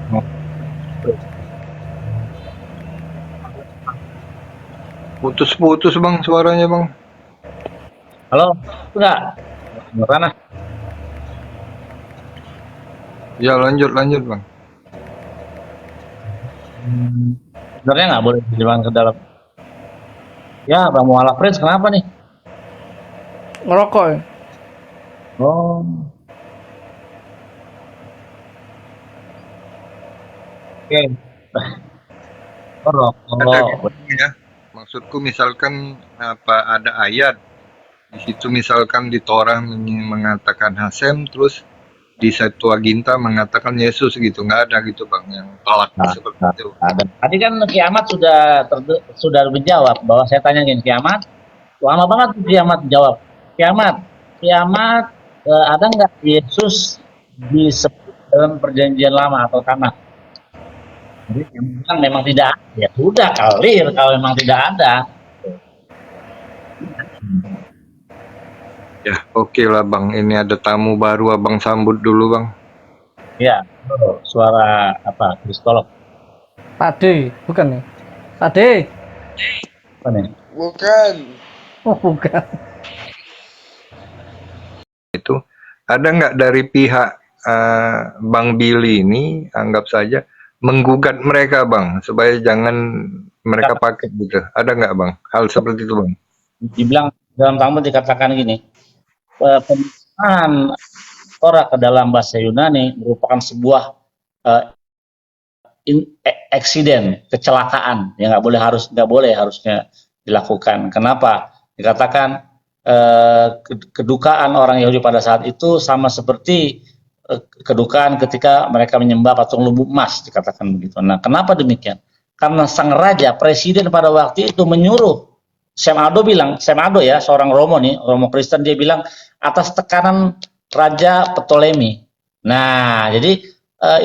Putus-putus Bang suaranya Bang. Halo, enggak? Mana? Ya lanjut Bang. Sebenarnya nggak boleh diterjemahkan ke dalam. Ya, Bang Mualaf Prince kenapa nih? Ngerokok ya? Oh. Oke. Ada gitu ya. Maksudku misalkan ada ayat di situ misalkan di Torah mengatakan Hasem terus di Septuaginta mengatakan Yesus gitu, nggak ada gitu Bang yang telak seperti itu. Ada. Tadi kan kiamat sudah menjawab bahwa saya tanya gini, kiamat lama banget kiamat jawab. Kiamat ada nggak Yesus disebut dalam perjanjian lama atau tanah? Jadi yang bilang memang tidak ada, ya sudah clear kalau memang tidak ada. Ya oke lah Bang, ini ada tamu baru, Abang sambut dulu Bang. Ya, suara apa? Kristolog. Pak D, bukan nih? Pak D. Apa nih? Bukan. Oh bukan. Itu ada nggak dari pihak Bang Billy ini anggap saja menggugat mereka Bang supaya jangan mereka pakai gitu, ada nggak Bang hal seperti itu Bang? Dibilang dalam Talmud dikatakan gini, penerjemahan Torah ke dalam bahasa Yunani merupakan sebuah eksiden, kecelakaan yang nggak boleh harusnya dilakukan. Kenapa? Dikatakan kedukaan orang Yahudi pada saat itu sama seperti kedukaan ketika mereka menyembah patung lumbu emas, dikatakan begitu. Nah, kenapa demikian? Karena sang raja, presiden pada waktu itu menyuruh Sam Ado ya, seorang Romo nih, Romo Kristen, dia bilang atas tekanan Raja Ptolemy. Nah, jadi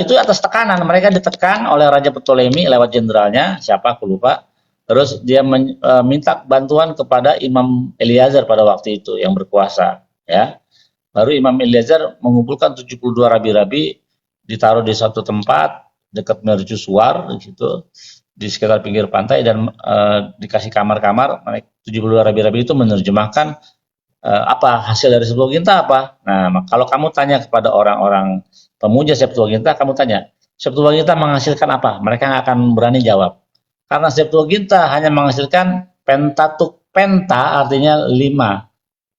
itu atas tekanan, mereka ditekan oleh Raja Ptolemy lewat jenderalnya, siapa aku lupa. Terus dia minta bantuan kepada Imam Eliezer pada waktu itu yang berkuasa, ya. Baru Imam Eliezer mengumpulkan 72 rabi-rabi, ditaruh di satu tempat dekat mercusuar gitu, di sekitar pinggir pantai, dan dikasih kamar-kamar. 72 rabi-rabi itu menerjemahkan apa hasil dari Septuaginta apa. Nah, kalau kamu tanya kepada orang-orang pemuja Septuaginta, kamu tanya Septuaginta menghasilkan apa, mereka nggak akan berani jawab, karena Septuaginta hanya menghasilkan Pentateuch. Penta artinya 5,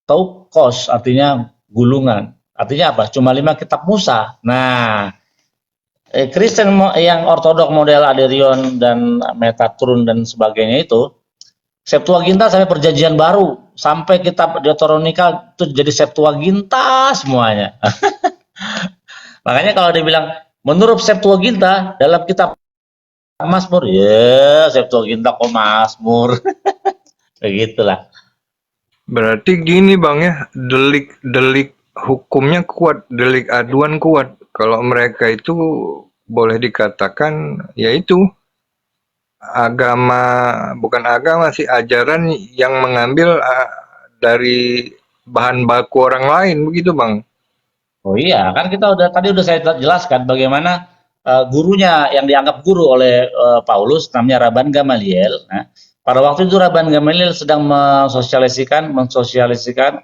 Taukos artinya gulungan, artinya apa, cuma 5 kitab Musa. Nah, Kristen yang ortodok model Aderion dan Metatrun dan sebagainya itu, Septuaginta sampai Perjanjian Baru, sampai kitab Deuteronika itu jadi Septuaginta semuanya. Makanya kalau dibilang menurut Septuaginta dalam kitab Mazmur, ya Septuaginta kok Mazmur. Begitulah. Berarti gini Bang ya, delik hukumnya kuat, delik aduan kuat. Kalau mereka itu boleh dikatakan yaitu bukan agama sih, ajaran yang mengambil dari bahan baku orang lain, begitu Bang. Oh iya, kan kita tadi udah saya jelaskan bagaimana gurunya yang dianggap guru oleh Paulus namanya Rabban Gamaliel. Nah, pada waktu itu Rabban Gamaliel sedang mensosialisikan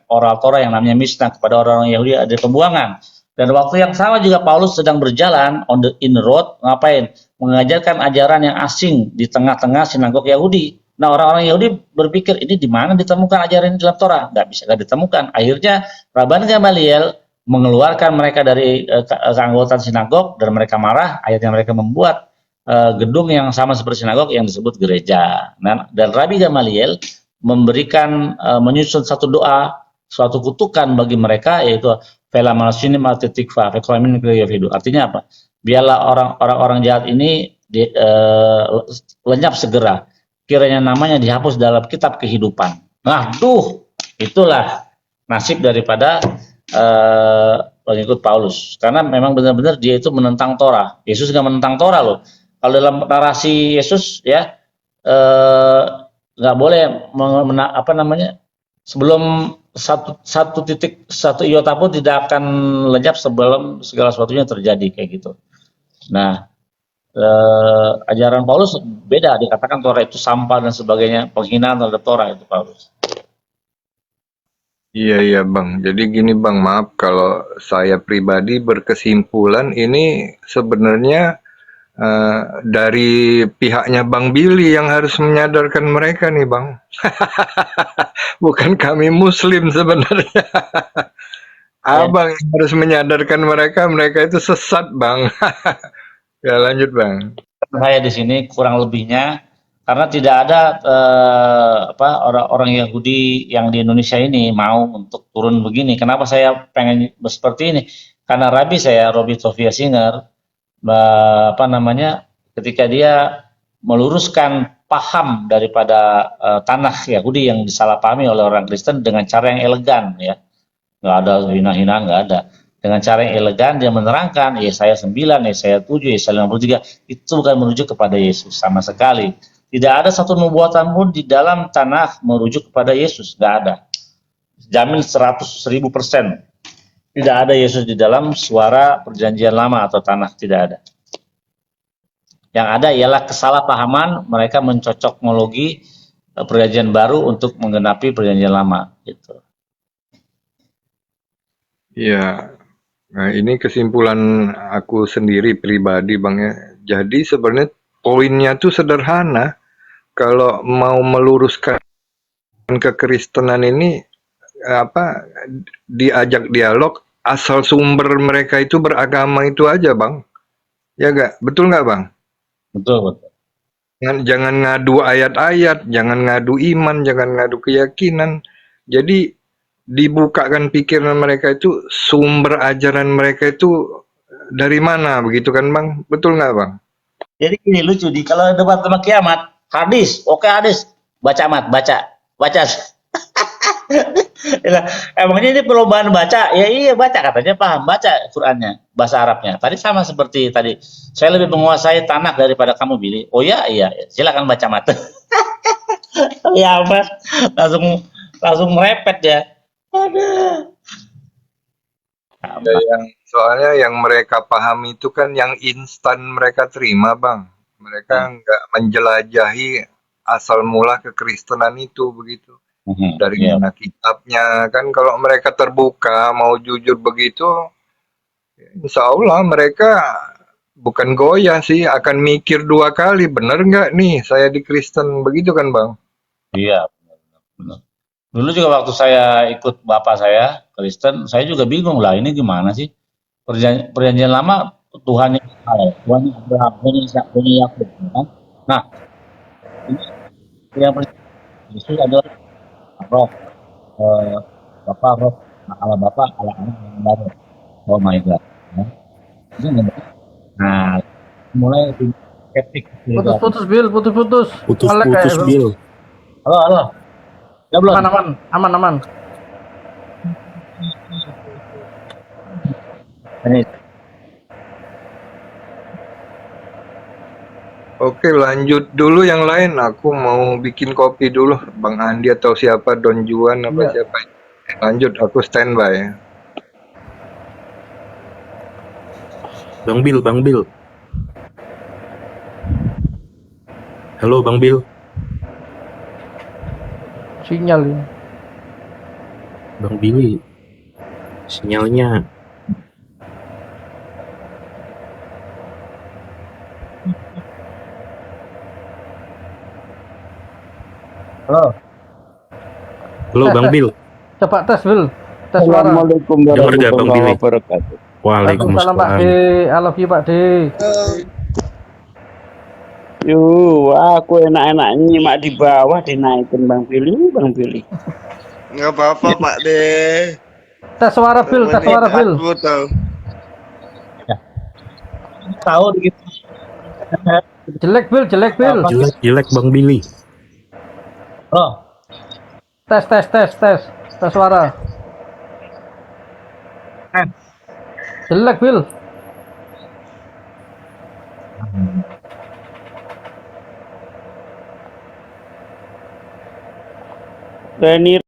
oral Torah yang namanya Mishnah kepada orang-orang Yahudi ada pembuangan. Dan waktu yang sama juga Paulus sedang berjalan in the road, ngapain? Mengajarkan ajaran yang asing di tengah-tengah sinagog Yahudi. Nah, orang-orang Yahudi berpikir, ini di mana ditemukan ajaran ini dalam Torah? Nggak ditemukan. Akhirnya Rabban Gamaliel mengeluarkan mereka dari keanggotaan sinagog, dan mereka marah. Akhirnya mereka membuat gedung yang sama seperti sinagog yang disebut gereja. Nah, dan Rabbi Gamaliel menyusun satu doa, suatu kutukan bagi mereka, yaitu artinya apa? Biarlah orang-orang jahat ini lenyap segera, kiranya namanya dihapus dalam kitab kehidupan. Nah, itulah nasib daripada pengikut Paulus, karena memang benar-benar dia itu menentang Torah. Yesus nggak menentang Torah loh. Kalau dalam narasi Yesus ya nggak boleh sebelum satu iota pun tidak akan lenyap sebelum segala sesuatunya terjadi, kayak gitu. Nah, ajaran Paulus beda, dikatakan Torah itu sampah dan sebagainya, penghinaan terhadap Torah itu Paulus. Iya Bang, jadi gini Bang, maaf kalau saya pribadi berkesimpulan ini sebenarnya dari pihaknya Bang Billy yang harus menyadarkan mereka nih Bang. Bukan kami Muslim sebenarnya. Abang yang harus menyadarkan mereka itu sesat Bang. Ya lanjut Bang. Saya di sini kurang lebihnya, karena tidak ada orang-orang Yahudi yang di Indonesia ini mau untuk turun begini. Kenapa saya pengen seperti ini? Karena Rabi saya, Robi Sofia Singer, ketika dia meluruskan paham daripada tanah Yahudi yang disalahpahami oleh orang Kristen dengan cara yang elegan, ya, nggak ada hina-hina, nggak ada. Dengan cara yang elegan dia menerangkan Yesaya 9, Yesaya 7, Yesaya 53 itu bukan merujuk kepada Yesus sama sekali. Tidak ada satu nubuatan pun di dalam tanah merujuk kepada Yesus, nggak ada. Jamin 100.000%. Tidak ada Yesus di dalam suara perjanjian lama atau tanah, tidak ada. Yang ada ialah kesalahpahaman mereka mencocokmologi perjanjian baru untuk menggenapi perjanjian lama, gitu. Iya. Nah, ini kesimpulan aku sendiri pribadi Bang ya. Jadi sebenarnya poinnya tuh sederhana. Kalau mau meluruskan kekristenan ini diajak dialog, asal sumber mereka itu beragama itu aja Bang. Ya gak? Betul nggak Bang? Betul. Jangan ngadu ayat-ayat, jangan ngadu iman, jangan ngadu keyakinan. Jadi dibukakan pikiran mereka itu, sumber ajaran mereka itu dari mana, begitu kan Bang? Betul nggak Bang? Jadi gini lucu, kalau debat sama kiamat, hadis, oke hadis, baca Baca. Ya, emangnya ini perlombaan baca? Ya iya baca katanya paham baca Qurannya bahasa Arabnya. Tadi sama seperti tadi. Saya lebih menguasai tanah daripada kamu Billy. Oh ya iya, silakan baca mata. Ya apa? Langsung langsung merepet ya. Aduh. Ya, soalnya yang mereka pahami itu kan yang instan mereka terima, Bang. Mereka nggak menjelajahi asal mula kekristenan itu begitu. Dari Iya. mana kitabnya kan kalau mereka terbuka mau jujur begitu, insya Allah mereka bukan goyah sih, akan mikir 2 kali, bener nggak nih saya di Kristen begitu kan, Bang? Iya, benar. Dulu juga waktu saya ikut bapak saya Kristen, saya juga bingung lah ini gimana sih perjanjian lama Tuhan yang Tuhan yang Abraham, Tuhan yang Ishak, Tuhan yang Yakub, ya kan? Nah, ini yang Yesus adalah roh, eh, Bapa roh, Allah Bapa, Allah Anak, Allah Baru. Oh my God. Ya. Ini nggak- Nah, mulai skeptik. Gitu. Putus-putus Bil, putus-putus. Nge-lag Putus-putus kayak, Bill. Halo, halo. Ya belum? aman. Ini Oke, lanjut dulu yang lain. Aku mau bikin kopi dulu, Bang Andi atau siapa, Don Juan apa Iya. siapa. Lanjut, aku standby. Bang Bill, Bang Bill. Halo Bang Bill. Sinyal ini. Bang Billy. Sinyalnya halo. Halo Bang Bill. Coba tes Bil. Tes suara. Assalamualaikum Dengar gak Bang warahmatullahi Billy? wabarakatuh. Waalaikumsalam Pak D. Waalaikumsalam. I love you Pak D. Yuh, aku enak-enak nyimak di bawah dinaikin Bang Billy, Bang Billy. Nggak apa-apa Pak De. Tes suara Bil, tes suara Bil. Aku tahu. Tahu gitu. Jelek Bil. Jelek Bang Billy. Halo. Tes suara. Jelek Bil. Reni